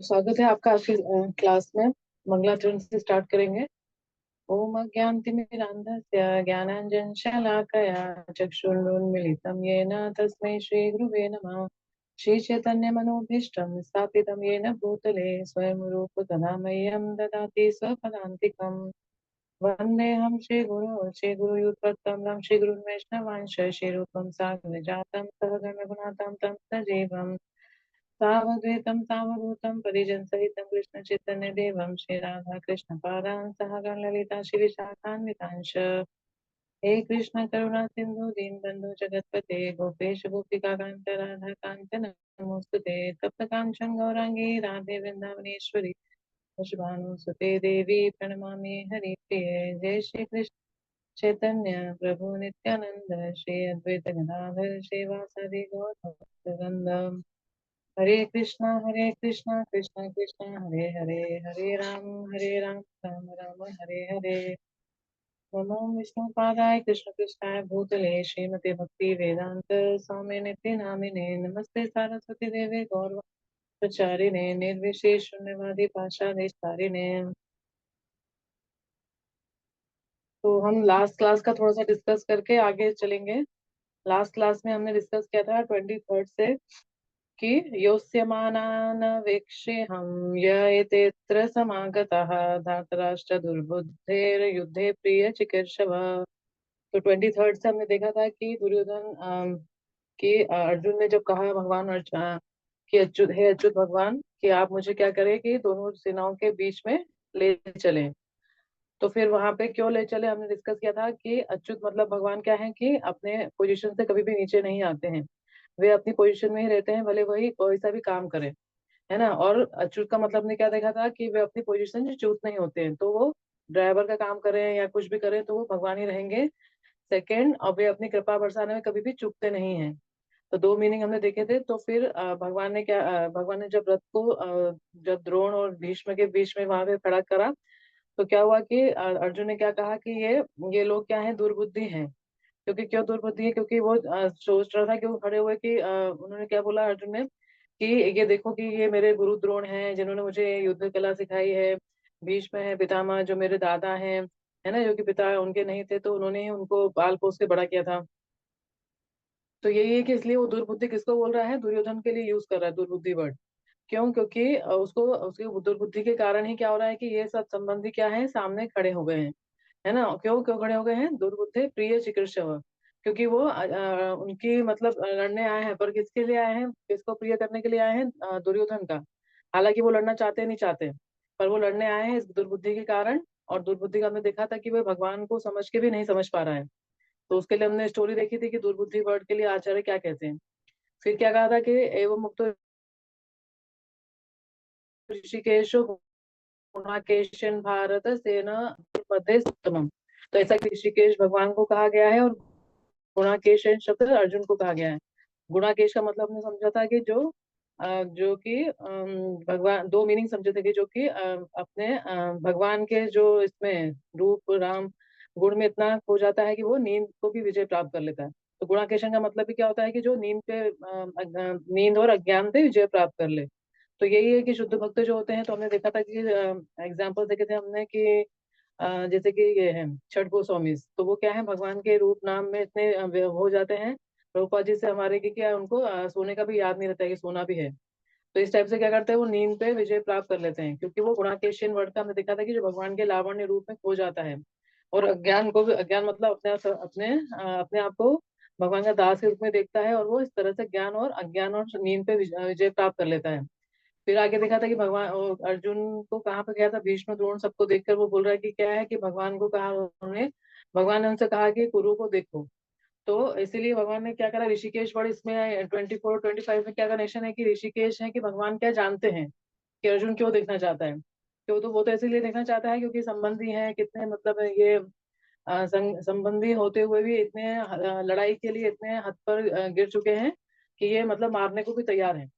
स्वागत है आपका आपकी क्लास में। मंगलाचरण से स्टार्ट करेंगे। ओम अज्ञानतिमिरान्धस्य ज्ञानाञ्जनशलाकया चक्षुरुन्मीलितं येन तस्मै श्रीगुरुवे नमः। श्रीचैतन्यमनोभीष्टं स्थापितं येन भूतले स्वयं रूप तदा मह्यं ददाति स्वपदान्तिकम्। वन्देऽहं श्रीगुरुयुगपत्तमं श्रीगुरुन् वैष्णवांश श्रीरूपं साग्रजातं सहगण रघुनाथं तं सजीवम् सावद्वैतं सावभूतं परिजनसहितं कृष्णचैतन्यदेवं श्रीराधाकृष्णपादान् सह गणललिता श्रीविशाखान्वितांश। हे कृष्ण करुणा सिन्धु दीनबन्धु जगत्पते गोपेश गोपिकान्त राधाकान्त नमोस्तुते तप्त काञ्चन गौराङ्गी राधे वृन्दावनेश्वरी वृषभानुसुते देवी प्रणमामि हरिप्रिये। जय श्री कृष्ण चैतन्य प्रभु नित्यानंद श्री अद्वैत गदाधर श्रीवासादि गौर भक्तवृंद। हरे कृष्णा कृष्णा कृष्णा हरे हरे, हरे राम राम राम हरे हरे। नमो विष्णुपादाय कृष्ण कृष्णाय भूतले श्रीमते भक्ति वेदांत स्वामी नित्य नामिने नमस्ते सरस्वती देवे गौरव प्रचारिणे निर्विशेष शून्यवादी पाशाधीष्टारिणे। तो हम लास्ट क्लास का थोड़ा सा डिस्कस करके आगे चलेंगे। लास्ट क्लास में हमने डिस्कस किया था 23rd से कि योत्स्यमानान् वेक्षेऽहं य एतेऽत्र समागताः धार्तराष्ट्र दुर्बुद्धेर्युद्धे प्रिय चिकीर्षव। तो 23rd से हमने देखा था कि दुर्योधन कि अर्जुन ने जब कहा भगवान कि अच्युत भगवान कि आप मुझे क्या करें कि दोनों सेनाओं के बीच में ले चलें। तो फिर वहां पे क्यों ले चले हमने डिस्कस किया था कि अच्युत मतलब भगवान क्या है कि अपने पोजीशन से कभी भी नीचे नहीं आते हैं। वे अपनी पोजीशन में ही रहते हैं भले वही कोई सा भी काम करे, है ना। और अच्युत का मतलब ने क्या देखा था कि वे अपनी पोजीशन से च्यूत नहीं होते हैं, तो वो ड्राइवर का काम करें या कुछ भी करें तो वो भगवान ही रहेंगे सेकंड। और वे अपनी कृपा बरसाने में कभी भी चूकते नहीं हैं। तो दो मीनिंग हमने देखे थे। तो फिर भगवान ने जब रथ को जब द्रोण और भीष्म के बीच में वहां पे खड़ा करा तो क्या हुआ कि अर्जुन ने क्या कहा कि ये लोग क्या है, दुर्बुद्धि हैं। क्योंकि क्यों दुर्बुद्धि है, क्योंकि वो सोच रहा था कि वो खड़े हुए कि उन्होंने क्या बोला अर्जुन ने कि ये देखो कि ये मेरे गुरु द्रोण हैं जिन्होंने मुझे युद्ध कला सिखाई है। भीष्म है पितामह जो मेरे दादा हैं, है ना, जो कि पिता उनके नहीं थे तो उन्होंने ही उनको पाल पोस के बड़ा किया था। तो यही है कि इसलिए वो दुर्बुद्धि किसको बोल रहा है, दुर्योधन के लिए यूज कर रहा है दुर्बुद्धि वर्ड। क्यों, क्योंकि उसको उसकी दुर्बुद्धि के कारण ही क्या हो रहा है कि ये सब संबंधी क्या है, सामने खड़े हो गए हैं, है ना। क्यों क्यों खड़े हो गए हैं, दुर्बुद्धे प्रिय चिकित्सव। क्योंकि वो उनकी मतलब लड़ने आए हैं, पर किसके लिए आए हैं, किसको प्रिय करने के लिए आए हैं, दुर्योधन का। हालांकि वो लड़ना चाहते नहीं चाहते, पर वो लड़ने आए हैं इस दुर्बुद्धि के कारण। और दुर्बुद्धि का हमने देखा था कि वो भगवान को समझ के भी नहीं समझ पा रहा है। तो उसके लिए हमने स्टोरी देखी थी कि दुर्बुद्धि वर्ड के लिए आचार्य क्या कहते हैं। फिर क्या कहा था कि एवं मुक्त ऋषिकेश गुणाकेशन भारत सेना मध्य उत्तमम। तो ऐसा कि ऋषिकेश भगवान को कहा गया है और गुणाकेशन शब्द अर्जुन को कहा गया है। गुणाकेश का मतलब हमने समझा था कि जो कि भगवान, दो मीनिंग समझे थे कि जो कि अपने भगवान के जो इसमें रूप राम गुण में इतना खो जाता है कि वो नींद को भी विजय प्राप्त कर लेता है। तो गुणाकेशन का मतलब भी क्या होता है कि जो नींद और अज्ञान से विजय प्राप्त कर ले। तो यही है कि शुद्ध भक्त जो होते हैं, तो हमने देखा था कि एग्जाम्पल देखे थे हमने कि जैसे कि ये है छठ गोस्वामी, तो वो क्या है, भगवान के रूप नाम में इतने हो जाते हैं प्रभुपाद जी से हमारे कि क्या उनको सोने का भी याद नहीं रहता है कि सोना भी है। तो इस टाइप से क्या करते हैं, वो नींद पे विजय प्राप्त कर लेते हैं, क्योंकि वो गुणाकेशन वर्ड का हमने देखा था कि जो भगवान के लावण्य रूप में खो जाता है। और अज्ञान को भी, अज्ञान मतलब अपने आप को भगवान का दास के रूप में देखता है, और वो इस तरह से ज्ञान और अज्ञान और नींद पे विजय प्राप्त कर लेता है। फिर आगे देखा था कि अर्जुन को कहाँ पे गया था, भीष्म द्रोण सबको देखकर वो बोल रहा है कि क्या है कि भगवान को कहा उन्होंने, भगवान ने उनसे कहा कि कुरु को देखो। तो इसीलिए भगवान ने क्या करा, ऋषिकेश वर्ड इसमें 24-25 में क्या कनेक्शन है कि ऋषिकेश है कि भगवान क्या जानते हैं कि अर्जुन क्यों देखना चाहता है। क्यों, तो वो तो इसीलिए देखना चाहता है क्योंकि संबंधी है कितने, मतलब ये संबंधी होते हुए भी इतने लड़ाई के लिए इतने हद पर गिर चुके हैं कि ये मतलब मारने को भी तैयार है।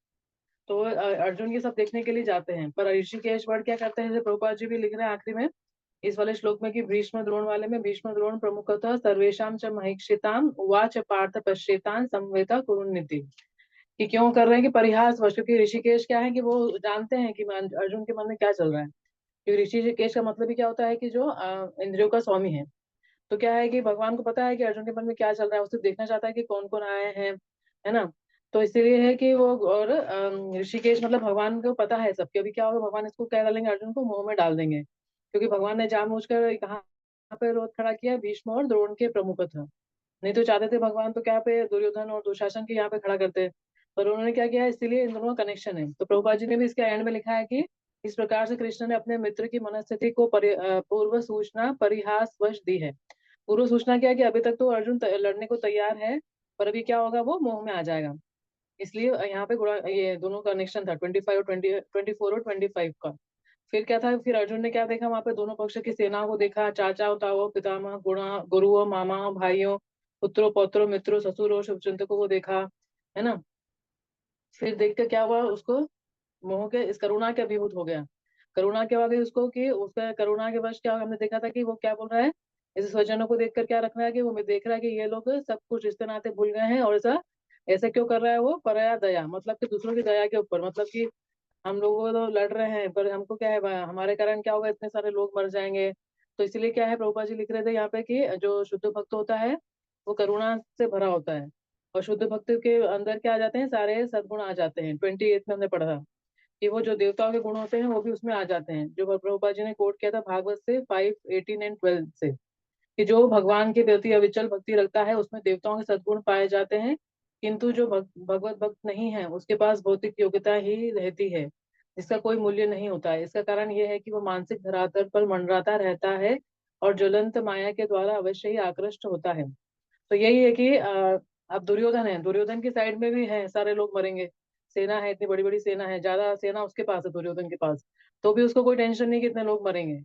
तो अर्जुन ये सब देखने के लिए जाते हैं। पर ऋषिकेश वर्ड क्या करते हैं, जैसे प्रभुपाद जी भी लिख रहे हैं आखिरी में इस वाले श्लोक में कि भीष्म द्रोण वाले में, भीष्म द्रोण प्रमुखतः सर्वेशम च महिक्षिताम उवाच पार्थ पश्येतान संवेता कुरुन्निति। कि क्यों कर रहे हैं, कि परिहास वश, क्योंकि ऋषिकेश क्या है कि वो जानते हैं कि अर्जुन के मन में क्या चल रहा है। क्योंकि ऋषिकेश का मतलब ही क्या होता है कि जो इंद्रियों का स्वामी है। तो क्या है कि भगवान को पता है कि अर्जुन के मन में क्या चल रहा है, वो सिर्फ देखना चाहता है कि कौन कौन आए हैं, है ना। तो इसीलिए है कि वो, और ऋषिकेश मतलब भगवान को पता है सबके, अभी क्या होगा, भगवान इसको क्या डालेंगे, अर्जुन को मोह में डाल देंगे, क्योंकि भगवान ने जानबूझकर कहाँ पे रोध खड़ा किया, भीष्म और द्रोण के प्रमुख था। नहीं तो चाहते थे भगवान तो क्या पे दुर्योधन और दुशासन के यहाँ पे खड़ा करते, पर उन्होंने क्या किया, इसीलिए इन दोनों का कनेक्शन है। तो प्रभुपाद जी ने भी इसके एंड में लिखा है कि इस प्रकार से कृष्ण ने अपने मित्र की मनस्थिति को पूर्व सूचना परिहास वश दी है। पूर्व सूचना क्या है कि अभी तक तो अर्जुन लड़ने को तैयार है, पर अभी क्या होगा, वो मोह में आ जाएगा। इसलिए यहाँ पे गुणा, ये दोनों का कनेक्शन था 25 और 24 और 25 का। फिर क्या था, फिर अर्जुन ने क्या देखा, वहां पे दोनों पक्ष की सेनाओं को देखा, चाचा ताओ पितामह गुणा गुरुओं मामा भाइयों पुत्रों पौत्रों मित्रों ससुरों शुभचिंतकों को देखा, है ना। फिर देख कर क्या हुआ उसको, मोह के इस करुणा के अभिभूत हो गया। करुणा क्या हो गई उसको, कि उसका करुणा के वश क्या हमने देखा था कि वो क्या बोल रहा है, इस स्वजनों को देखकर क्या रख रहा है कि वो देख रहा है कि ये लोग सब कुछ रिश्ते नाते भूल गए हैं, और ऐसा ऐसा क्यों कर रहा है वो, पराया दया, मतलब कि दूसरों की दया के ऊपर, मतलब कि हम लोग तो लड़ रहे हैं पर हमको क्या है, हमारे कारण क्या होगा, इतने सारे लोग मर जाएंगे। तो इसलिए क्या है, प्रभुपा जी लिख रहे थे यहाँ पे कि जो शुद्ध भक्त होता है वो करुणा से भरा होता है, और शुद्ध भक्त के अंदर क्या आ जाते हैं, सारे सद्गुण आ जाते हैं। 28 में हमने पढ़ा था कि वो जो देवताओं के गुण होते हैं वो भी उसमें आ जाते हैं, जो प्रभुपा जी ने कोट किया था भागवत से 5:18 and 12 से, कि जो भगवान के प्रति अविचल भक्ति रखता है उसमें देवताओं के सद्गुण पाए जाते हैं, किंतु जो भगवत भक्त नहीं है उसके पास भौतिक योग्यता ही रहती है, जिसका कोई मूल्य नहीं होता है। इसका कारण यह है कि वो मानसिक धरातल पर मंडराता रहता है और ज्वलंत माया के द्वारा अवश्य ही आकृष्ट होता है। तो यही है कि अब दुर्योधन है, दुर्योधन की साइड में भी है, सारे लोग मरेंगे, सेना है, इतनी बड़ी बड़ी सेना है, ज्यादा सेना उसके पास है दुर्योधन के पास, तो भी उसको कोई टेंशन नहीं कि इतने लोग मरेंगे।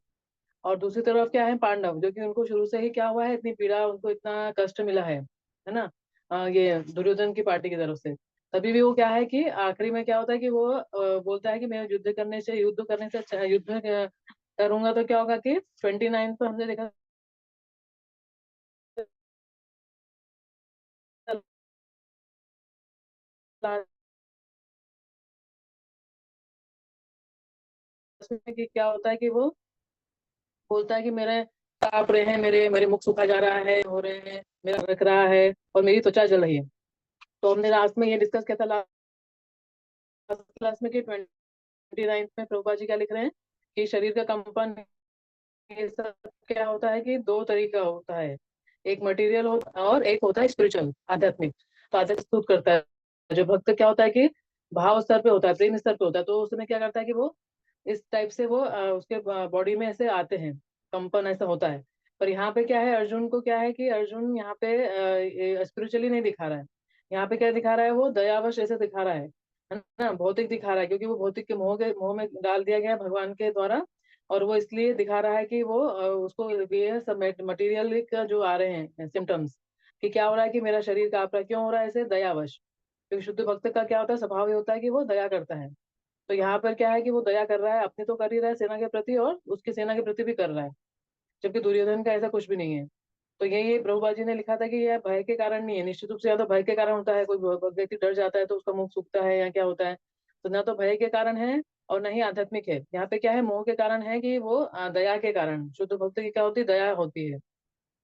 और दूसरी तरफ क्या है, पांडव, जो कि उनको शुरू से ही क्या हुआ है, इतनी पीड़ा, उनको इतना कष्ट मिला है ना, ये दुर्योधन की पार्टी की तरफ से। तभी भी वो क्या है कि आखिरी में क्या होता है कि वो बोलता है कि मैं युद्ध करने से अच्छा करूंगा तो क्या होगा कि 29 पे हमने देखा लास्ट में कि क्या होता है कि वो बोलता है कि मेरे कांप रहे हैं, मेरे मेरे मुख सूखा जा रहा है, हो रहे हैं, मेरा रख रहा है और मेरी त्वचा जल रही है। तो हमने लास्ट में ये डिस्कस किया था लास्ट क्लास में कि 29 में प्रभुपा जी क्या लिख रहे हैं कि शरीर का कंपन, ये सब क्या होता है कि दो तरीका होता है, एक मटेरियल होता है और एक होता है स्पिरिचुअल, आध्यात्मिक। तो आध्यात्मिक स्तुत करता है, जो भक्त क्या होता है कि भाव स्तर पे होता है, प्रेम स्तर पे होता है, तो उसमें क्या करता है कि वो इस टाइप से वो उसके बॉडी में ऐसे आते हैं, कंपन ऐसा होता है। पर यहाँ पे क्या है, अर्जुन को क्या है कि अर्जुन यहाँ पे स्पिरिचुअली नहीं दिखा रहा है, यहाँ पे क्या दिखा रहा है, वो दयावश ऐसे दिखा रहा है ना, भौतिक दिखा रहा है, क्योंकि वो भौतिक के मोह में डाल दिया गया है भगवान के द्वारा। और वो इसलिए दिखा रहा है कि वो उसको ये सब मटेरियल का जो आ रहे हैं सिम्टम्स, कि क्या हो रहा है कि मेरा शरीर कांप रहा है, क्यों हो रहा है ऐसे, दयावश। क्योंकि शुद्ध भक्त का क्या होता है, स्वभाव ये होता है कि वो दया करता है। तो यहाँ पर क्या है कि वो दया कर रहा है, अपने तो कर ही रहा है सेना के प्रति, और उसकी सेना के प्रति भी कर रहा है, जबकि दुर्योधन का ऐसा कुछ भी नहीं है। तो यही प्रभुपा जी ने लिखा था कि यह भय के कारण नहीं है, निश्चित रूप से या तो भय के कारण होता है, कोई व्यक्ति डर जाता है तो उसका मुंह सूखता है या क्या होता है, तो ना तो भय के कारण है और न ही आध्यात्मिक है। यहाँ पे क्या है, मोह के कारण है, कि वो दया के कारण, शुद्ध भक्त की क्या होती है, दया होती है,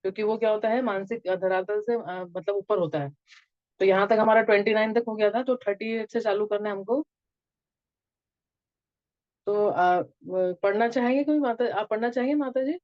क्योंकि वो क्या होता है, मानसिक धरातल से मतलब ऊपर होता है। तो यहाँ तक हमारा 29 तक हो गया था, तो 38 से चालू करना है हमको। तो पढ़ना चाहेंगे कोई माता, आप पढ़ना चाहेंगे माता जी?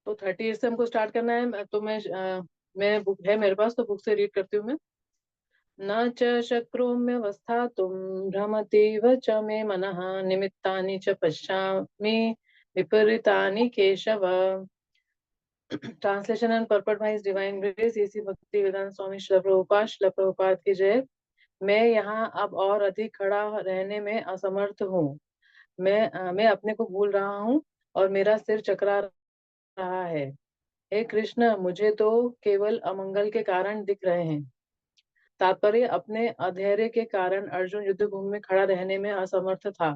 तो 38 से हमको स्टार्ट करना है, तो मैं बुक है मेरे पास, तो बुक से रीड करती हूँ मैं। न च शक्रोम्यवस्थातुं भ्रमतीव च मे मनः निमित्तानि च पश्यामि विपरीतानि केशव। Translation and purport by his divine grace इसी भक्ति वेदांत स्वामी श्री प्रभुपाद की जय। मैं यहाँ अब और अधिक खड़ा रहने में असमर्थ हूँ। मैं अपने को भूल रहा हूँ और मेरा सिर चकरा रहा है। हे कृष्ण, मुझे तो केवल अमंगल के कारण दिख रहे हैं। तात्पर्य, अपने अधैर्य के कारण अर्जुन युद्ध भूमि में खड़ा रहने में असमर्थ था।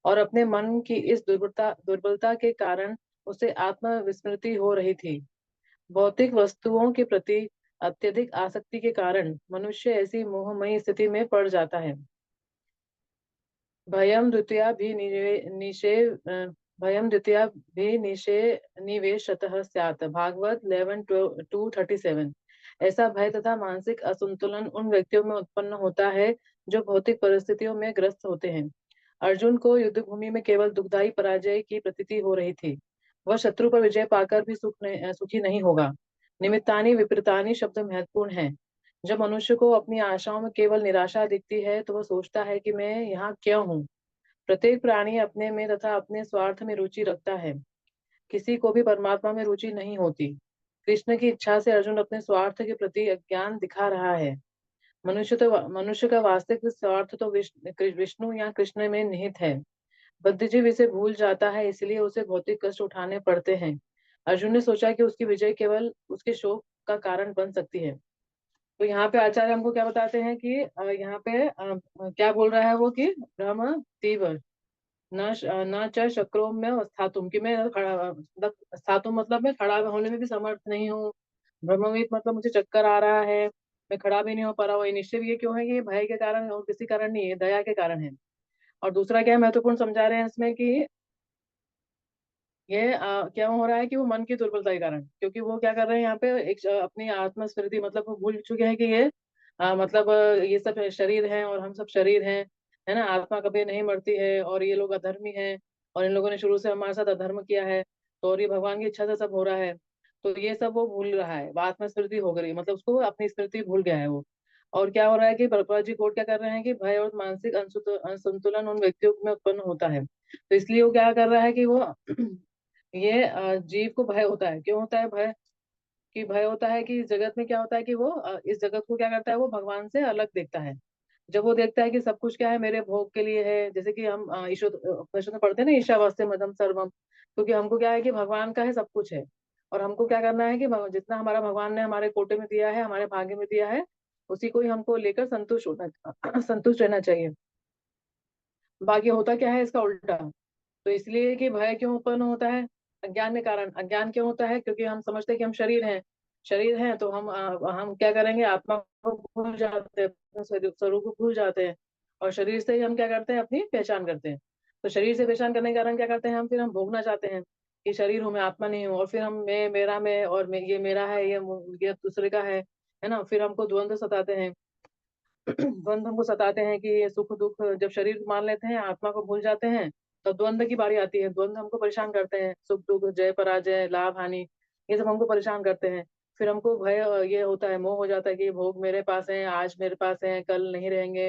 और अपने मन की इस दुर्बलता दुर्बलता के कारण उसे आत्मविस्मृति हो रही थी। भौतिक वस्तुओं के प्रति अत्यधिक आसक्ति के कारण मनुष्य ऐसी मोहमयी स्थिति में पड़ जाता है। भयम द्वितीया भी भयम द्वितीया भी निवेशतः स्यात्। भागवत 11:237। ऐसा भय तथा मानसिक असंतुलन उन व्यक्तियों में उत्पन्न होता है जो भौतिक परिस्थितियों में ग्रस्त होते हैं। अर्जुन को युद्ध भूमि में केवल दुखदायी पराजय की प्रतीति हो रही थी। वह शत्रु पर विजय पाकर भी सुखी नहीं होगा। निमित्तानि विपरीतानि शब्द महत्वपूर्ण है। जब मनुष्य को अपनी आशाओं में केवल निराशा दिखती है तो वह सोचता है कि मैं यहाँ क्यों हूँ। प्रत्येक प्राणी अपने में तथा अपने स्वार्थ में रुचि रखता है। किसी को भी परमात्मा में रुचि नहीं होती। कृष्ण की इच्छा से अर्जुन अपने स्वार्थ के प्रति अज्ञान दिखा रहा है। मनुष्य का वास्तविक स्वार्थ तो विष्णु या कृष्ण में निहित है। बुद्धिजीव इसे भूल जाता है, इसलिए उसे भौतिक कष्ट उठाने पड़ते हैं। अर्जुन ने सोचा कि उसकी विजय केवल उसके शोक का कारण बन सकती है। तो यहाँ पे आचार्य हमको क्या बताते हैं कि यहाँ पे क्या बोल रहा है वो कि ब्रह्म तीव्र न च शक्रों में स्थातुम, कि मैं मतलब स्थातुम मतलब मैं खड़ा होने में भी समर्थ नहीं हूँ। ब्रह्मवीत मतलब मुझे चक्कर आ रहा है, मैं खड़ा भी नहीं हो पा रहा हूँ। ये निश्चय ये क्यों है? कि ये भय के कारण और किसी कारण नहीं है, दया के कारण है। और दूसरा क्या महत्वपूर्ण समझा रहे हैं इसमें कि ये क्या हो रहा है कि वो मन की दुर्बलता के कारण, क्योंकि वो क्या कर रहे हैं यहाँ पे एक अपनी आत्मस्मृति, मतलब वो भूल चुके हैं कि ये मतलब ये सब शरीर है और हम सब शरीर हैं, है ना। आत्मा कभी नहीं मरती है और ये लोग अधर्मी हैं और इन लोगों ने शुरू से हमारे साथ अधर्म किया है, तो और ये भगवान की इच्छा से सब हो रहा है। तो ये सब वो भूल रहा है, वो आत्मस्मृति हो गई, मतलब उसको अपनी स्मृति भूल गया है वो। और क्या हो रहा है कि भरद्वाज जी कोट क्या कर रहे हैं कि भय और मानसिक असंतुलन उन व्यक्तियों में उत्पन्न होता है। तो इसलिए वो क्या कर रहा है कि वो ये जीव को भय होता है। क्यों होता है भय? कि भय होता है कि इस जगत में क्या होता है कि वो इस जगत को क्या करता है, वो भगवान से अलग देखता है। जब वो देखता है कि सब कुछ क्या है, मेरे भोग के लिए है, जैसे कि हम ईश्वर उपनिषद में पढ़ते हैं ना, ईशावास्य मदम सर्वम। क्योंकि हमको क्या है कि भगवान का है सब कुछ है, और हमको क्या करना है कि जितना हमारा भगवान ने हमारे कोटे में दिया है, हमारे भाग्य में दिया है, उसी को ही हमको लेकर संतुष्ट होना संतुष्ट रहना चाहिए। बाकी होता क्या है इसका उल्टा। तो इसलिए कि भय क्यों उत्पन्न होता है? अज्ञान के कारण। अज्ञान क्यों होता है? क्योंकि हम समझते हैं कि हम शरीर हैं। शरीर हैं तो हम क्या करेंगे, आत्मा को भूल जाते हैं, अपने स्वरूप को भूल जाते हैं। और शरीर से ही हम क्या करते हैं, अपनी पहचान करते हैं। तो शरीर से पहचान करने के कारण क्या करते हैं, फिर हम भोगना चाहते हैं कि शरीर हूँ मैं, आत्मा नहीं हूँ। और फिर हम मैं मेरा में, और ये मेरा है, ये दूसरे का है ना। फिर हमको द्वंद्व सताते हैं। द्वंद्व हमको सताते हैं कि ये सुख दुख, जब शरीर को मान लेते हैं, आत्मा को भूल जाते हैं, तब द्वंद्व की बारी आती है। द्वंद्व हमको परेशान करते हैं, सुख दुख, जय पराजय, लाभ हानि, ये सब हमको परेशान करते हैं। फिर हमको भय ये होता है, मोह हो जाता है कि ये भोग मेरे पास है, आज मेरे पास है, कल नहीं रहेंगे,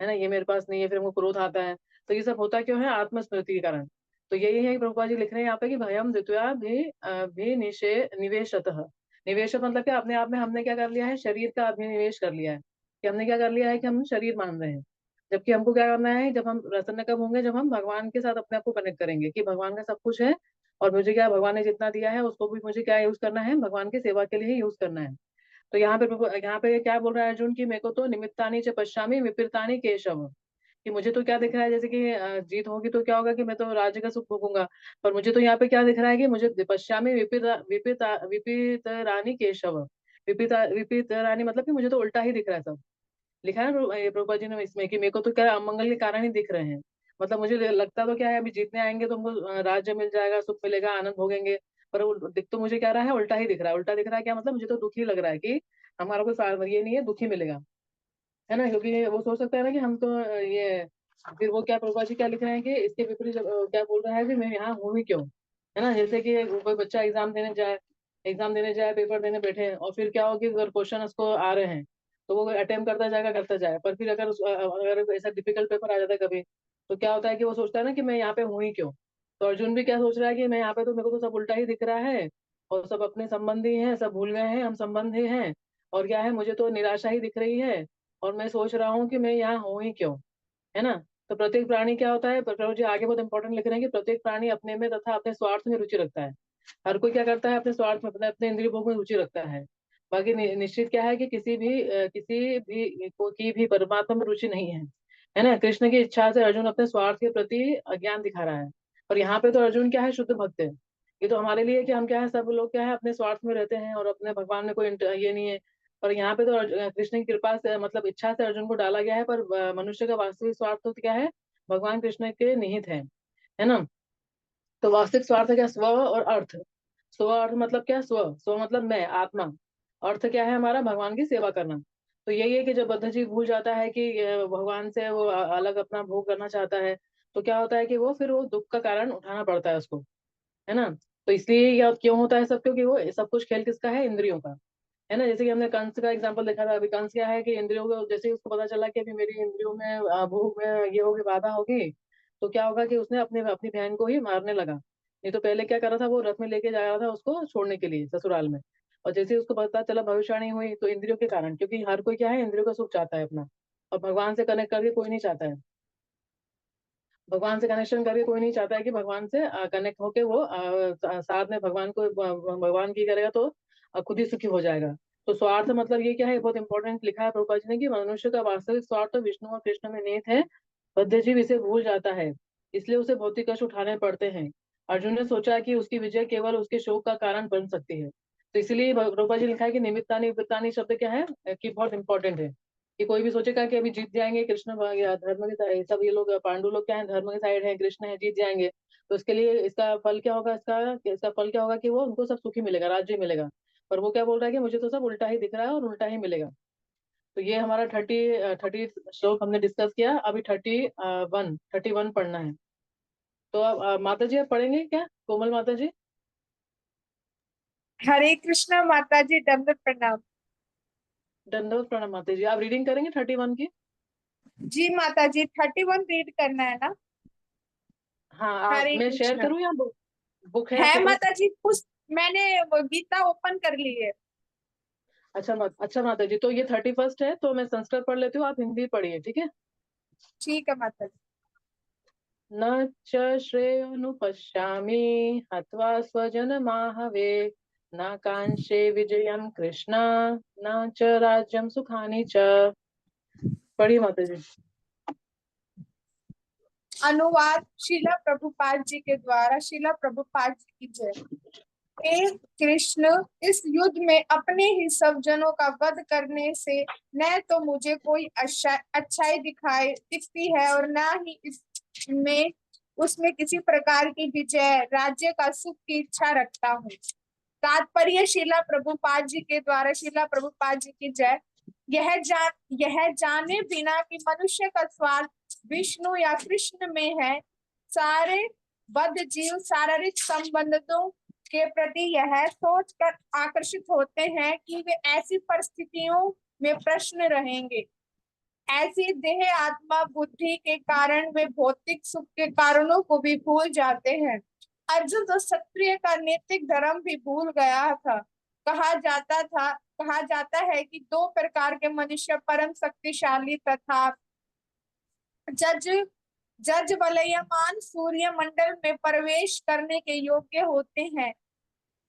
है ना, ये मेरे पास नहीं है। फिर हमको क्रोध आता है। तो ये सब होता क्यों है? आत्मस्मृति के कारण। तो यही है प्रभुपा जी लिख रहे हैं यहाँ पे कि भयम द्वितीया भी निवेशतः। निवेश मतलब क्या? अपने आप में हमने क्या कर लिया है, शरीर का अभिनिवेश कर लिया है। कि हमने क्या कर लिया है कि हम शरीर मान रहे हैं। जबकि हमको क्या करना है, जब हम प्रसन्न कब होंगे, जब हम भगवान के साथ अपने आप को कनेक्ट करेंगे कि भगवान का सब कुछ है, और मुझे क्या, भगवान ने जितना दिया है उसको भी मुझे क्या यूज करना है, भगवान की सेवा के लिए ही यूज करना है। तो यहाँ पे क्या बोल रहा है अर्जुन की, मेरे को तो निमित्तानि च पश्यामि विपरीतानि केशव। कि मुझे तो क्या दिख रहा है, जैसे कि जीत होगी तो क्या होगा कि मैं तो राज्य का सुख भोगूंगा। पर मुझे तो यहाँ पे क्या दिख रहा है कि मुझे पश्यामि विपरीत रानी केशव। विपरीत रानी मतलब कि मुझे तो उल्टा ही दिख रहा है सब। लिखा है ना ये प्रभुपा जी ने इसमें कि मेरे को तो क्या अमंगल के कारण ही दिख रहे हैं। मतलब मुझे लगता तो क्या है, अभी जीतने आएंगे तो हमको राज्य मिल जाएगा, सुख मिलेगा, आनंद भोगेंगे। पर वो दिख तो मुझे क्या रहा है, उल्टा ही दिख रहा है। उल्टा दिख रहा है क्या मतलब? मुझे तो दुखी लग रहा है कि हमारा कोई ये नहीं है, दुखी मिलेगा, है ना। क्योंकि वो सोच सकता है ना कि हम तो ये, फिर वो क्या प्रभुपा जी क्या लिख रहे हैं कि इसके विपरीत क्या बोल रहा है कि मैं यहाँ हूँ ही क्यों, है ना। जैसे कि कोई बच्चा एग्जाम देने जाए, पेपर देने बैठे, और फिर क्या हो कि अगर क्वेश्चन उसको आ रहे हैं तो वो अटेम्प्ट करता जाए। पर फिर अगर ऐसा डिफिकल्ट पेपर आ जाता है कभी, तो क्या होता है कि वो सोचता है ना कि मैं यहाँ पे हूँ ही क्यों। तो अर्जुन भी क्या सोच रहा है कि मैं यहाँ पे, तो मेरे को तो सब उल्टा ही दिख रहा है, और सब अपने संबंधी हैं, सब भूल गए हैं, हम संबंधी हैं। और क्या है, मुझे तो निराशा ही दिख रही है, और मैं सोच रहा हूँ कि मैं यहाँ हूँ ही क्यों, है ना। तो प्रत्येक प्राणी क्या होता है, प्रभु जी आगे बहुत इंपॉर्टेंट लिख रहे हैं कि प्रत्येक प्राणी अपने में तथा अपने स्वार्थ में रुचि रखता है। हर कोई क्या करता है, अपने स्वार्थ में, अपने अपने इंद्रिय भोग में रुचि रखता है। बाकी निश्चित क्या है कि किसी भी की भी परमात्मा में रुचि नहीं है। है ना। कृष्ण की इच्छा से अर्जुन अपने स्वार्थ के प्रति अज्ञान दिखा रहा है। और यहाँ पे तो अर्जुन क्या है, शुद्ध भक्त है। ये तो हमारे लिए कि हम क्या है, सब लोग क्या है अपने स्वार्थ में रहते हैं और अपने भगवान में कोई ये नहीं है। और यहाँ पे तो कृष्ण की कृपा से मतलब इच्छा से अर्जुन को डाला गया है, पर मनुष्य का वास्तविक स्वार्थ तो क्या है, भगवान कृष्ण के निहित है ना। तो वास्तविक स्वार्थ क्या, स्व और अर्थ। स्व अर्थ मतलब क्या, स्व स्व मतलब मैं, आत्मा। अर्थ क्या है हमारा, भगवान की सेवा करना। तो यही है कि जब बद्ध जीव भूल जाता है कि भगवान से वो अलग अपना भोग करना चाहता है, तो क्या होता है कि वो फिर वो दुख का कारण उठाना पड़ता है उसको, है ना। तो इसलिए यह क्यों होता है सब, क्योंकि वो सब कुछ खेल किसका है, इंद्रियों का। है ना। जैसे कि हमने कंस का एग्जांपल देखा था, अभी कंस क्या है कि इंद्रियों को जैसे ही उसको पता चला कि अभी मेरी इंद्रियों में भूख में ये होगी, बाधा होगी, तो क्या होगा कि उसने अपने अपनी बहन को ही मारने लगा। नहीं तो पहले क्या कर रहा था, वो रथ में लेके जा रहा था उसको छोड़ने के लिए ससुराल में। और जैसे ही उसको पता चला भविष्यवाणी हुई, तो इंद्रियों के कारण, क्योंकि हर कोई क्या है, इंद्रियों का सुख चाहता है अपना, और भगवान से कनेक्ट करके कोई नहीं चाहता है। भगवान से कनेक्शन करके कोई नहीं चाहता है कि भगवान से कनेक्ट होके वो साथ में भगवान को भगवान की करेगा तो खुद ही सुखी हो जाएगा। तो स्वार्थ मतलब ये क्या है, बहुत इंपॉर्टेंट लिखा है प्रभुपाद जी ने कि मनुष्य का वास्तविक स्वार्थ तो विष्णु और कृष्ण में निहित है। बद्धजीव इसे भूल जाता है, इसलिए उसे भौतिक कष्ट उठाने पड़ते हैं। अर्जुन ने सोचा कि उसकी विजय केवल उसके शोक का कारण बन सकती है। तो इसलिए प्रभुपाद जी ने लिखा है कि निमित्तानी वित्तानी शब्द क्या है, कि बहुत इंपॉर्टेंट है। कि कोई भी सोचेगा कि अभी जीत जाएंगे कृष्ण या धर्म के साइड, सब ये लोग पांडु लोग क्या है, धर्म के साइड है, कृष्ण है, जीत जाएंगे। तो इसके लिए इसका फल क्या होगा, इसका फल क्या होगा कि वो उनको सब सुखी मिलेगा, राज्य मिलेगा। पर वो क्या बोल रहा है कि मुझे तो सब उल्टा ही दिख रहा है और उल्टा ही मिलेगा। तो ये हमारा 30 श्लोक हमने डिस्कस किया। अभी 31 पढ़ना है। तो अब माता जी आप पढ़ेंगे क्या, कोमल माता जी? हरे कृष्णा माता जी, दंडवत प्रणाम। दंडवत प्रणाम माता जी। आप रीडिंग करेंगे 31 की? जी माता जी, 31 रीड करना है ना? हाँ, आप हरे मैं शेयर कृष्णा। करूँ या बुक है है आपके पास? माता जी, पुस्त मैंने वो गीता ओपन कर ली है। अच्छा माता जी, तो ये 31 है, तो मैं संस्कृत पढ़ लेती हूँ, आप हिंदी पढ़िए, ठीक है। ठीक है माता जी। न च श्रेयोनुपश्यामि हत्वा स्वजनमाहवे, न कांक्षे विजयं कृष्ण, न च राज्यं सुखानि च। पढ़िए माता जी। अनुवाद शिला प्रभुपाद जी के द्वारा। शिला प्रभुपाद जी की जय। हे कृष्ण, इस युद्ध में अपने ही सब जनों का वध करने से न तो मुझे कोई अच्छाई दिखती है और न ही इसमें उसमें किसी प्रकार की विजय, राज्य का सुख की इच्छा रखता हूँ। तात्पर्य शिला प्रभुपाद जी के द्वारा। शिला प्रभुपाद जी की जय। यह जाने बिना कि मनुष्य का स्वार्थ विष्णु या कृष्ण में है, सारे बद्ध जीव शारीरिक संबंधों के प्रति यह सोच कर आकर्षित होते हैं कि वे ऐसी परिस्थितियों में प्रश्न रहेंगे। ऐसी देह आत्मा बुद्धि के कारण वे भौतिक सुख के कारणों को भी भूल जाते हैं। अर्जुन तो क्षत्रिय का नैतिक धर्म भी भूल गया था। कहा जाता है कि दो प्रकार के मनुष्य परम शक्तिशाली तथा जज जज वलयमान सूर्य मंडल में प्रवेश करने के योग्य होते हैं।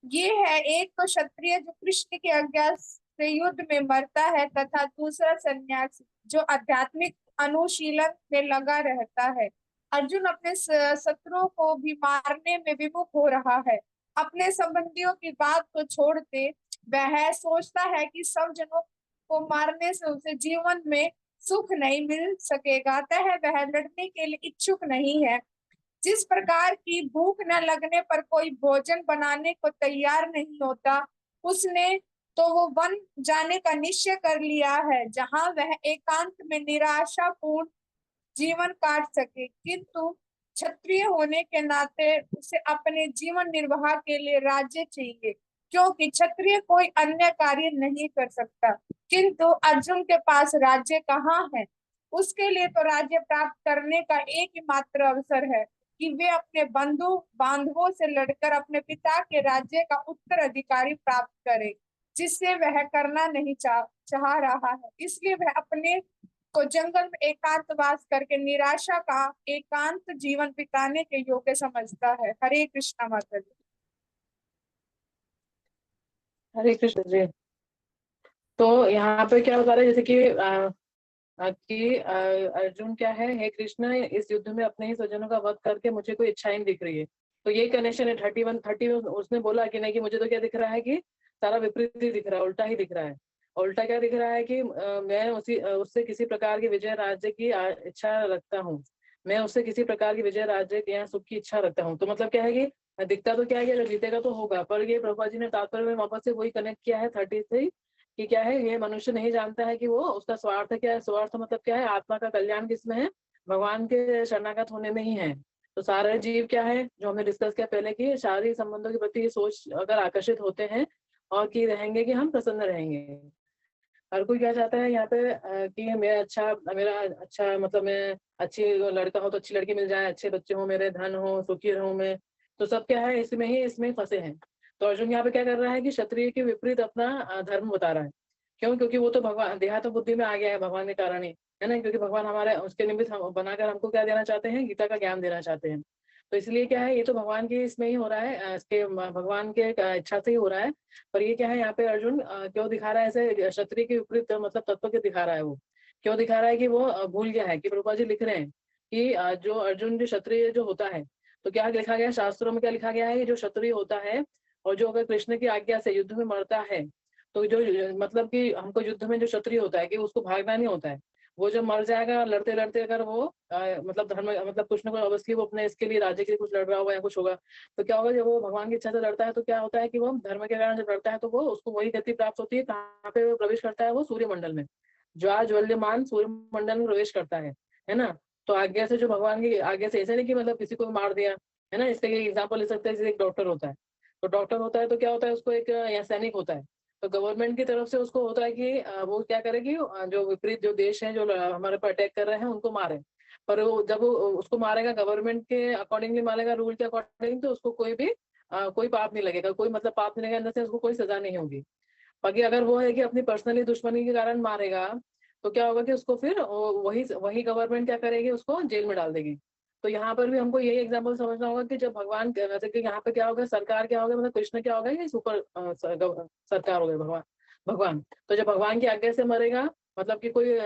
ये है, एक तो क्षत्रिय जो कृष्ण के आज्ञा से युद्ध में मरता है, तथा दूसरा सन्यासी जो आध्यात्मिक अनुशीलन में लगा रहता है। अर्जुन अपने शत्रुओं को भी मारने में विमुख हो रहा है। अपने संबंधियों की बात को छोड़ते वह सोचता है कि सब जनों को मारने से उसे जीवन में सुख नहीं मिल सकेगा, अतः वह लड़ने के लिए इच्छुक नहीं है। जिस प्रकार की भूख न लगने पर कोई भोजन बनाने को तैयार नहीं होता, उसने तो वो वन जाने का निश्चय कर लिया है, जहां वह एकांत में निराशापूर्ण जीवन काट सके। किंतु क्षत्रिय होने के नाते उसे अपने जीवन निर्वाह के लिए राज्य चाहिए, क्योंकि क्षत्रिय कोई अन्य कार्य नहीं कर सकता। किंतु अर्जुन के पास राज्य कहाँ है? उसके लिए तो राज्य प्राप्त करने का एक ही मात्र अवसर है कि वे अपने बंधु बांधवों से लड़कर अपने पिता के राज्य का उत्तराधिकारी प्राप्त करे, जिससे वह करना नहीं चाह रहा है। इसलिए वह अपने को जंगल में एकांतवास करके निराशा का एकांत जीवन बिताने के योग्य समझता है। हरे कृष्णा माता जी। हरे कृष्ण जी। तो यहाँ पे क्या बता रहे हैं, जैसे कि कि अर्जुन क्या है, हे कृष्ण, इस युद्ध में अपने ही स्वजनों का वध करके मुझे कोई इच्छाएं दिख रही है। तो ये कनेक्शन है 31 30 में। उसने बोला कि नहीं, कि मुझे तो क्या दिख रहा है कि सारा विपरीत ही दिख रहा है, उल्टा ही दिख रहा है। और उल्टा क्या दिख रहा है कि मैं उससे किसी प्रकार की विजय राज्य की इच्छा रखता हूँ। मैं उससे किसी प्रकार की विजय राज्य या सुख की इच्छा रखता हूँ। तो मतलब क्या है कि दिखता तो क्या है कि अगर जीतेगा तो होगा, पर ये प्रभुपाद जी ने तात्पर्य में वापस से वही कनेक्ट किया है 33, कि क्या है, ये मनुष्य नहीं जानता है कि वो उसका स्वार्थ क्या है। स्वार्थ मतलब क्या है, आत्मा का कल्याण किसमें है, भगवान के शरणागत होने में ही है। तो सारे जीव क्या है, जो हमने डिस्कस किया पहले, कि शारीरिक संबंधों के प्रति ये सोच अगर आकर्षित होते हैं और कि रहेंगे कि हम प्रसन्न रहेंगे। हर कोई क्या चाहता है यहाँ पे कि मेरा अच्छा, मतलब मैं अच्छी लड़का हो तो अच्छी लड़की मिल जाए, अच्छे बच्चे हो मेरे, धन हो, सुखी रहूं मैं। तो सब क्या है, इसमें फंसे हैं। तो अर्जुन यहाँ पे क्या कर रहा है कि क्षत्रिय के विपरीत अपना धर्म बता रहा है। क्यों? क्योंकि वो तो भगवान देहात्म बुद्धि में आ गया है भगवान के कारण ही, है ना। क्योंकि भगवान हमारे उसके निमित्त हम बनाकर हमको क्या देना चाहते हैं, गीता का ज्ञान देना चाहते हैं। तो इसलिए क्या है, ये तो भगवान की इसमें ही हो रहा है, भगवान के इच्छा से ही हो रहा है। पर ये क्या है, यहाँ पे अर्जुन क्यों दिखा रहा है ऐसे क्षत्रिय के विपरीत, मतलब तत्व के दिखा रहा है वो। क्यों दिखा रहा है कि वो भूल गया है कि प्रभुपाद जी लिख रहे हैं कि जो अर्जुन जो क्षत्रिय जो होता है, तो क्या लिखा गया है शास्त्रों में, क्या लिखा गया है कि जो क्षत्रिय होता है और जो अगर कृष्ण की आज्ञा से युद्ध में मरता है, तो जो मतलब कि हमको युद्ध में जो क्षत्रिय होता है कि उसको भागना नहीं होता है। वो जब मर जाएगा लड़ते लड़ते, अगर वो मतलब धर्म, मतलब कुछ ना कुछ ऑब्वियसली वो अपने इसके लिए, राज्य के लिए कुछ लड़ रहा होगा या कुछ होगा, तो क्या होगा, जब वो भगवान की इच्छा से लड़ता है तो क्या होता है कि वो धर्म के कारण जब लड़ता है तो वो उसको वही गति प्राप्त होती है, कहाँ पे वो प्रवेश करता है, वो सूर्यमंडल में, ज्वाज्वल्यमान सूर्यमंडल में प्रवेश करता है ना। तो आज्ञा से, जो भगवान की आज्ञा से, ऐसे नहीं कि मतलब किसी को मार दिया, है ना। इसका एग्जाम्पल ले सकते हैं, जैसे एक डॉक्टर होता है। तो डॉक्टर होता है तो क्या होता है, उसको एक या सैनिक होता है। तो गवर्नमेंट की तरफ से उसको होता है कि वो क्या करेगी, जो विपरीत जो देश हैं, जो हमारे पर अटैक कर रहे हैं, उनको मारे। पर वो जब वो उसको मारेगा गवर्नमेंट के अकॉर्डिंगली, मारेगा रूल के अकॉर्डिंग, तो उसको कोई भी कोई पाप नहीं लगेगा, कोई मतलब पाप नहीं लगेगा, अंदर से उसको कोई सजा नहीं होगी। बाकी अगर वो है कि अपनी पर्सनली दुश्मनी के कारण मारेगा, तो क्या होगा कि उसको फिर वही वही गवर्नमेंट क्या करेगी, उसको जेल में डाल देगी। तो यहाँ पर भी हमको यही एग्जाम्पल समझना होगा कि जब भगवान वैसे कि यहाँ पे क्या होगा, सरकार क्या होगा, मतलब कृष्ण क्या होगा, ये सुपर सरकार हो गई, भगवान। भगवान तो जब भगवान की आज्ञा से मरेगा, मतलब कि कोई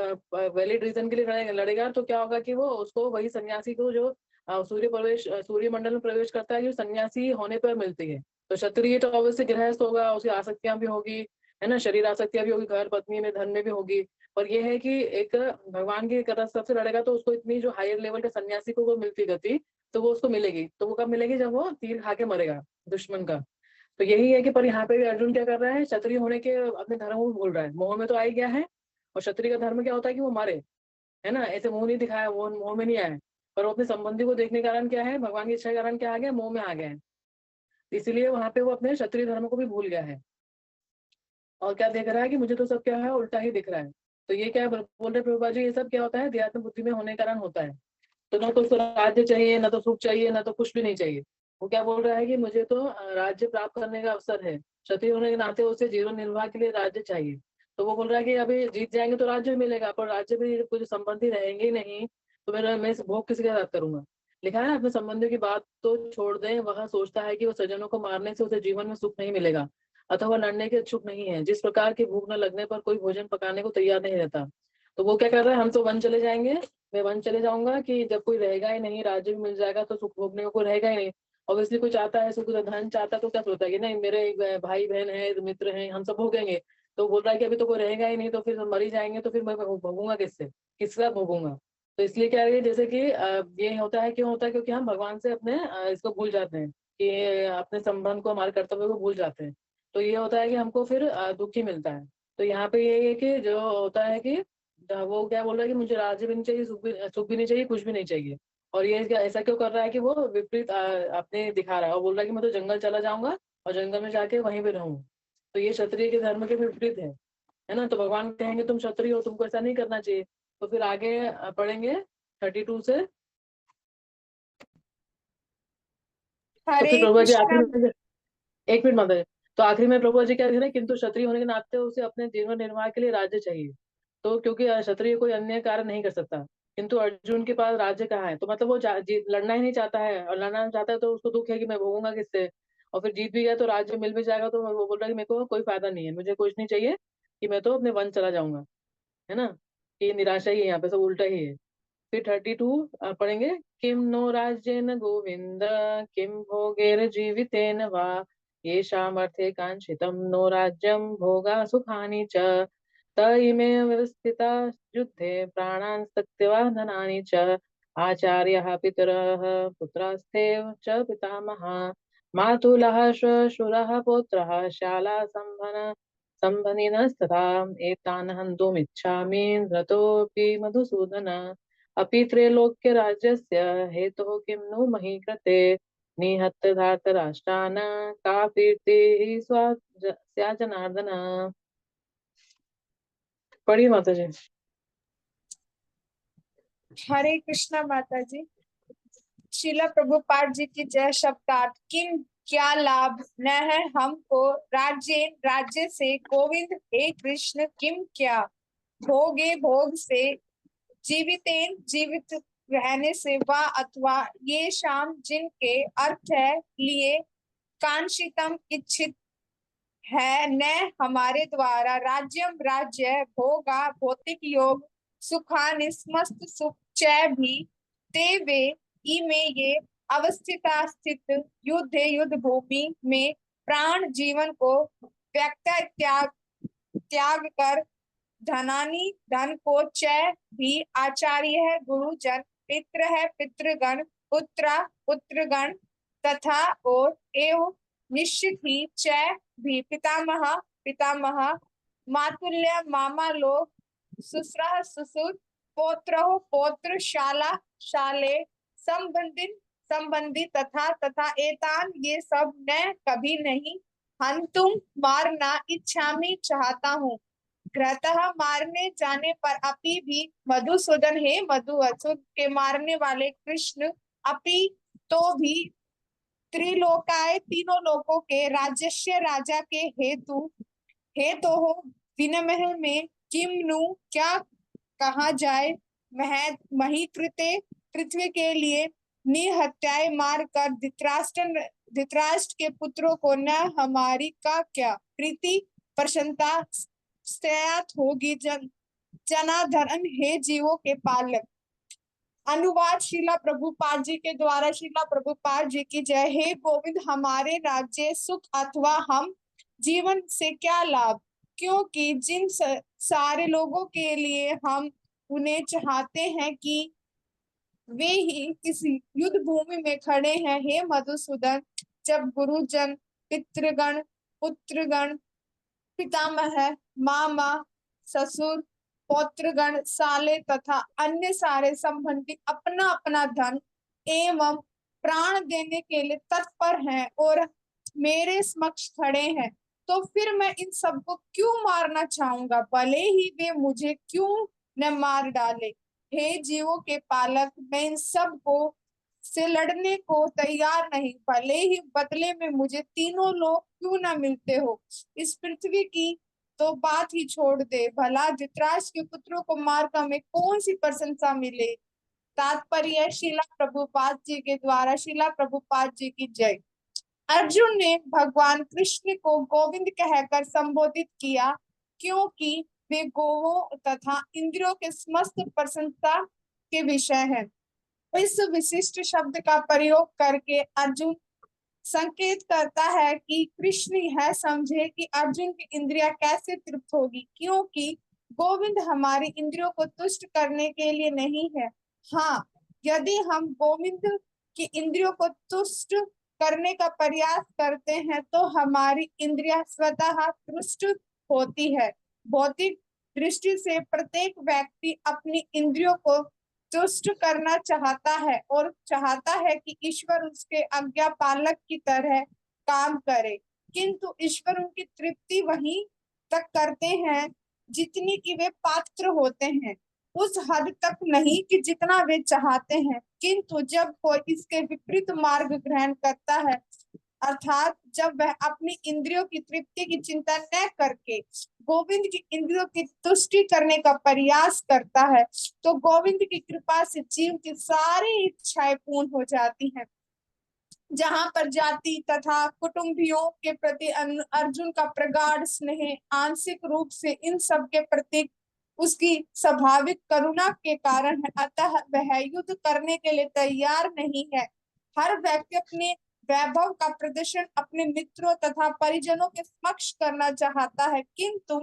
वैलिड रीजन के लिए लड़ेगा, तो क्या होगा कि वो उसको वही सन्यासी को, जो सूर्य मंडल में प्रवेश करता है, जो सन्यासी होने पर मिलती है। तो क्षत्रिय तो ऑब्वियसली गृहस्थ होगा, उसकी आसक्तियां भी होगी, है ना, शरीर आसक्तियां भी होगी, घर पत्नी में, धन में भी होगी। पर यह है कि एक भगवान की तरफ से लड़ेगा तो उसको इतनी जो हायर लेवल के सन्यासी को वो मिलती गति, तो वो उसको मिलेगी। तो वो कब मिलेगी, जब वो तीर खा के मरेगा दुश्मन का। तो यही है कि, पर यहाँ पे भी अर्जुन क्या कर रहा है, क्षत्रिय होने के अपने धर्म को भूल रहा है, मोह में तो आ ही गया है। और क्षत्रिय का धर्म क्या होता है कि वो मारे, है ना। ऐसे मुंह नहीं दिखाया, वो मोह में नहीं आया। पर वो अपने संबंधी को देखने के कारण क्या है, भगवान की इच्छा के कारण क्या आ गया, मोह में आ गया है। इसीलिए वहां पे वो अपने क्षत्रिय धर्म को भी भूल गया है। और क्या देख रहा है कि मुझे तो सब क्या है, उल्टा ही दिख रहा है। तो ये क्या बोल रहे प्रभुपा जी, ये सब क्या होता है, ध्यात्म बुद्धि में होने के कारण होता है। तो ना तो उसको राज्य चाहिए, ना तो सुख चाहिए, ना तो कुछ भी नहीं चाहिए। वो क्या बोल रहा है कि मुझे तो राज्य प्राप्त करने का अवसर है, क्षत्रिय होने के नाते उसे जीवन निर्वाह के लिए राज्य चाहिए। तो वो बोल रहा है कि अभी जीत जाएंगे तो राज्य मिलेगा, पर राज्य में कुछ संबंधी रहेंगे ही नहीं, तो मैं इस भोग किसके साथ करूंगा। लिखा है ना, अपने संबंधियों की बात तो छोड़ दें, वह सोचता है कि वो स्वजनों को मारने से उसे जीवन में सुख नहीं मिलेगा, अथवा लड़ने के इच्छुक नहीं है। जिस प्रकार की भूख न लगने पर कोई भोजन पकाने को तैयार नहीं रहता। तो वो क्या कर रहा है, हम तो वन चले जाएंगे, मैं वन चले जाऊंगा कि जब कोई रहेगा ही नहीं, राज्य भी मिल जाएगा तो सुख भोगने को कोई रहेगा ही नहीं। ऑब्वियसली कोई चाहता है सुख, धन चाहता है तो क्या सोचता है कि नहीं, मेरे भाई बहन है, मित्र हैं, हम सब भोगेंगे। तो बोल रहा है कि अभी तो कोई रहेगा ही नहीं, तो फिर मर ही जाएंगे, तो फिर मैं भोगूंगा किससे, किसका भोगूंगा। तो इसलिए क्या है, जैसे कि ये होता है, क्यों होता है, क्योंकि हम भगवान से अपने इसको भूल जाते हैं, कि अपने संबंध को, हमारे कर्तव्य को भूल जाते हैं। तो ये होता है कि हमको फिर दुख ही मिलता है। तो यहाँ पे ये है कि जो होता है कि वो क्या बोल रहा है कि मुझे राज्य भी नहीं चाहिए, सुख भी नहीं चाहिए, कुछ भी नहीं चाहिए। और ये ऐसा क्यों कर रहा है कि वो विपरीत अपने दिखा रहा है, और बोल रहा है कि मैं तो जंगल चला जाऊंगा और जंगल में जाके वहीं पे रहूं। तो ये क्षत्रिय के धर्म के विपरीत है ना। तो भगवान कहेंगे तुम क्षत्रिय हो, तुमको ऐसा नहीं करना चाहिए। तो फिर आगे पढ़ेंगे 32 से। तो हरे फिर प्रभु जी आखिरी कृष्ण। में, एक मिनट माता जी। तो आखिरी में प्रभु जी क्या कह रहे हैं, किंतु क्षत्रिय होने के नाते उसे अपने जीवन निर्वाह के लिए राज्य चाहिए। तो क्योंकि क्षत्रिय कोई अन्य कार्य नहीं कर सकता, किंतु अर्जुन के पास राज्य कहाँ है। तो मतलब वो लड़ना ही नहीं चाहता है, और लड़ना नहीं चाहता है तो उसको दुख है कि मैं भोगूंगा किससे। और फिर जीत भी गया तो राज्य मिल भी जाएगा, तो वो बोल रहा है कि मेरे को कोई फायदा नहीं है, मुझे कुछ नहीं चाहिए, कि मैं तो अपने वन चला जाऊंगा, है ना। ये निराशा ही है, यहाँ पे सब उल्टा ही है। फिर 32 पढ़ेंगे। किम नो राज्येन गोविंद किम भोगेर जीवितेन वा येषामर्थे कांक्षितं नो राज्यं भोगा सुखानि च त इमे व्यवस्थिता युद्धे प्राणान् त्यक्त्वा धनानि च आचार्यः पितरः पुत्रास्तेव च पितामहः मातुलः श्वशुरः पौत्रः शाला सम्भनिनस्तथा एतान् हन्तुमिच्छामि रतोऽपि मधुसूदन अपि त्रैलोक्यराज्यस्य हेतुः किं नु मही कृते निहत्य धार्तराष्ट्रान् का कीर्तिः स्या जनार्दन। पढ़िए माता जी। हरे कृष्णा माता जी। शिला प्रभुपाद जी की जय। शब्दार्थ। किम क्या लाभ न है हमको राज्य से गोविंद हे कृष्ण। किम क्या भोगे भोग से जीवितेन जीवित रहने से वा अथवा ये शाम जिनके अर्थ है लिए कांक्षितम इच्छित है न हमारे द्वारा राज्यम राज्य भोगा भौतिक योग सुखानि समस्त सुख चय भी ते वे इमे ये अवस्थिता स्थित युद्ध भूमि में प्राण जीवन को व्यक्त त्याग कर धनानी धन को चय भी आचार्य है गुरुजन पितृ है पितृगण पुत्रगण तथा और एवं निश्चित ही चय भी पितामह पितामह मातुल्य मामा लोग ससुर ससुर पौत्र पौत्र शाला शाले संबंधी तथा एतान ये सब न कभी नहीं हंतुम मारना इच्छामी चाहता हूँ ग्रतः मारने जाने पर अपि भी मधुसूदन हे मधुअसुर के मारने वाले कृष्ण अपि तो भी त्रिलोकाय तीनों लोकों के राजस्य राजा के हेतु हो विनमह में किमनु क्या कहा जाए महीकृते पृथ्वी के लिए निहत्याए मार कर धृतराष्ट्र के पुत्रों को न हमारी का क्या प्रीति प्रसन्नता स्त्यात होगी जनार्दन हे जीवों के पालक। अनुवाद शिला प्रभुपाद जी के द्वारा। शिला प्रभुपाद जी की जय। हे गोविंद हमारे राज्य सुख अथवा हम जीवन से क्या लाभ क्योंकि जिन सारे लोगों के लिए हम उन्हें चाहते हैं कि वे ही किसी युद्ध भूमि में खड़े हैं। हे मधुसूदन जब गुरुजन पितृगण पुत्रगण पितामह मामा ससुर पौत्रगण साले तथा अन्य सारे संबंधी अपना अपना धन एवं प्राण देने के लिए तत्पर हैं और मेरे समक्ष खड़े हैं तो फिर मैं इन सबको क्यों मारना चाहूंगा भले ही वे मुझे क्यों न मार डाले। हे जीवों के पालक मैं इन सब को से लड़ने को तैयार नहीं भले ही बदले में मुझे तीनों लोग क्यों ना मिलते हो। इस पृथ्वी की तो बात ही छोड़ दे भला धृतराष्ट्र के पुत्रों को मारकर हमें कौन सी प्रशंसा मिले। तात्पर्य शिला प्रभुपाद जी के द्वारा। शिला प्रभुपाद जी की जय। अर्जुन ने भगवान कृष्ण को गोविंद कहकर संबोधित किया क्योंकि वे गोवों तथा इंद्रियों के समस्त प्रशंसा के विषय हैं। इस विशिष्ट शब्द का प्रयोग करके अर्जुन संकेत करता है कि कृष्ण यह समझे कि अर्जुन की इंद्रिया कैसे तृप्त होगी क्योंकि गोविंद हमारी इंद्रियों को तुष्ट करने के लिए नहीं है। हाँ यदि हम गोविंद की इंद्रियों को तुष्ट करने का प्रयास करते हैं तो हमारी इंद्रिया स्वतः तुष्ट होती है। भौतिक दृष्टि से प्रत्येक व्यक्ति अपनी इंद्रियों को तुष्ट करना चाहता है और चाहता है कि ईश्वर उसके आज्ञा पालक की तरह काम करे किंतु ईश्वर उनकी तृप्ति वहीं तक करते हैं जितनी कि वे पात्र होते हैं उस हद तक नहीं कि जितना वे चाहते हैं। किंतु जब कोई इसके विपरीत मार्ग ग्रहण करता है अर्थात जब वह अपनी इंद्रियों की तृप्ति की चिंता न करके गोविंद की इंद्रियों की तुष्टि करने का प्रयास करता है तो गोविंद की कृपा से जीव की सारी इच्छाएं पूर्ण हो जाती हैं। जहां पर जाति तथा कुटुंबियों के प्रति अर्जुन का प्रगाढ़ स्नेह आंशिक रूप से इन सब के प्रति उसकी स्वाभाविक करुणा के कारण है, अतः वह युद्ध करने के लिए तैयार नहीं है। हर व्यक्ति अपने वैभव का प्रदर्शन अपने मित्रों तथा परिजनों के समक्ष करना चाहता है, किंतु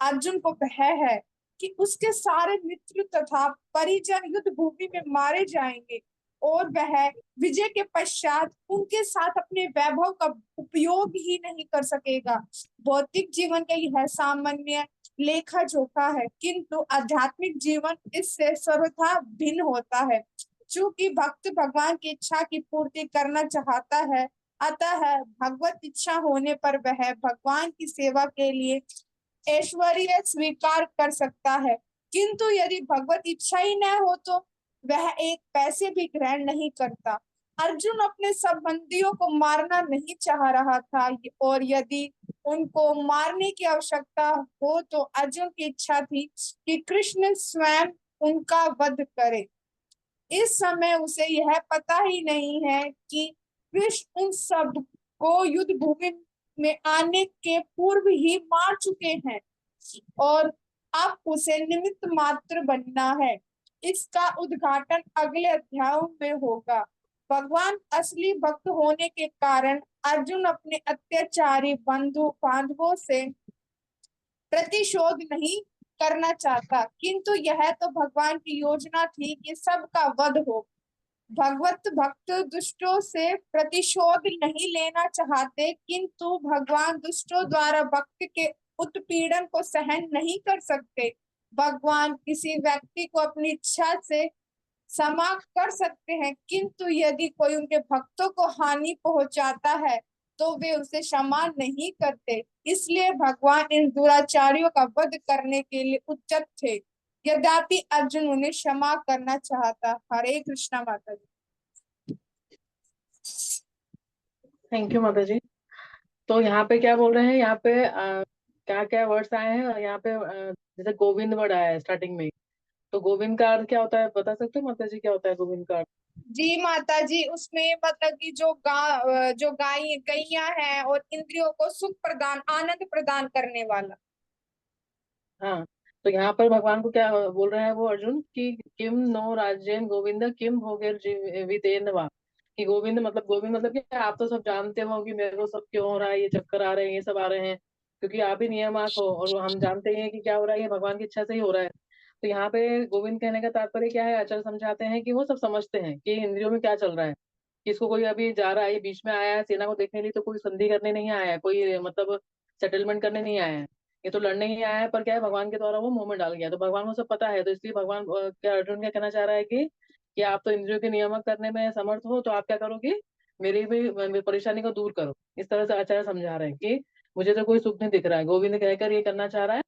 अर्जुन को भय है कि उसके सारे मित्र तथा परिजन युद्ध भूमि में मारे जाएंगे और वह विजय के पश्चात उनके साथ अपने वैभव का उपयोग ही नहीं कर सकेगा। भौतिक जीवन का यह सामान्य लेखा जोखा है, किंतु आध्यात्मिक जीवन इससे सर्वथा भिन्न होता है। चूंकि भक्त भगवान की इच्छा की पूर्ति करना चाहता है, अतः भगवत इच्छा होने पर वह भगवान की सेवा के लिए ऐश्वर्य स्वीकार कर सकता है, किंतु यदि भगवत इच्छा ही न हो तो वह एक पैसे भी ग्रहण नहीं करता। अर्जुन अपने संबंधियों को मारना नहीं चाह रहा था, और यदि उनको मारने की आवश्यकता हो तो अर्जुन की इच्छा थी कि कृष्ण स्वयं उनका वध करे। इस समय उसे यह पता ही नहीं है कि कृष्ण उन सब को युद्ध भूमि में आने के पूर्व ही मार चुके हैं और अब उसे निमित्त मात्र बनना है। इसका उद्घाटन अगले अध्यायों में होगा। भगवान असली भक्त होने के कारण अर्जुन अपने अत्याचारी बंधु बांधवों से प्रतिशोध नहीं करना चाहता, किंतु यह तो भगवान की योजना थी कि सबका वध हो। भगवत भक्त दुष्टों से प्रतिशोध नहीं लेना चाहते, किंतु भगवान दुष्टों द्वारा भक्त के उत्पीड़न को सहन नहीं कर सकते। भगवान किसी व्यक्ति को अपनी इच्छा से समाप्त कर सकते हैं, किंतु यदि कोई उनके भक्तों को हानि पहुंचाता है तो वे उसे क्षमा नहीं करते। इसलिए भगवान इन दुराचारियों का वध करने के लिए उच्चत थे, यद्यपि अर्जुन उन्हें क्षमा करना चाहता। हरे कृष्णा माता जी। थैंक यू माता जी। तो यहाँ पे क्या बोल रहे हैं, यहाँ पे क्या क्या वर्ड्स आए हैं यहाँ पे, जैसे गोविंद वर्ड आया है स्टार्टिंग में। तो गोविंद का अर्थ क्या होता है, बता सकते हो माता जी क्या होता है गोविंद का अर्थ? जी माता जी, उसमें मतलब कि जो गैया है और इंद्रियों को सुख प्रदान आनंद प्रदान करने वाला। हाँ, तो यहाँ पर भगवान को क्या बोल रहे हैं वो अर्जुन की, किम नो राज्यम गोविंद किम भोगेर जीवितेन वा। कि गोविंद मतलब, गोविंद मतलब क्या, आप तो सब जानते हो कि मेरे को सब क्यों हो रहा है, ये चक्कर आ रहे हैं, ये सब आ रहे हैं, क्योंकि आप ही नियामक हो और वो हम जानते हैं कि क्या हो रहा है, ये भगवान की इच्छा से ही हो रहा है। तो यहाँ पे गोविंद कहने का तात्पर्य क्या है, आचार्य समझाते हैं कि वो सब समझते हैं कि इंद्रियों में क्या चल रहा है, कि इसको कोई अभी जा रहा है, ये बीच में आया है सेना को देखने के लिए, तो कोई संधि करने नहीं आया है, कोई मतलब सेटलमेंट करने नहीं आया है, ये तो लड़ने ही आया है, पर क्या है भगवान के द्वारा वो मुंह में डाल गया, तो भगवान को सब पता है। तो इसलिए भगवान क्या अर्जुन क्या कहना चाह रहा है कि आप तो इंद्रियों के नियामक करने में समर्थ हो, तो आप क्या करोगे, मेरी भी मेरी परेशानी को दूर करो। इस तरह से आचार्य समझा रहे हैं कि मुझे तो कोई सुख नहीं दिख रहा है, गोविंद कहकर ये करना चाह रहा है।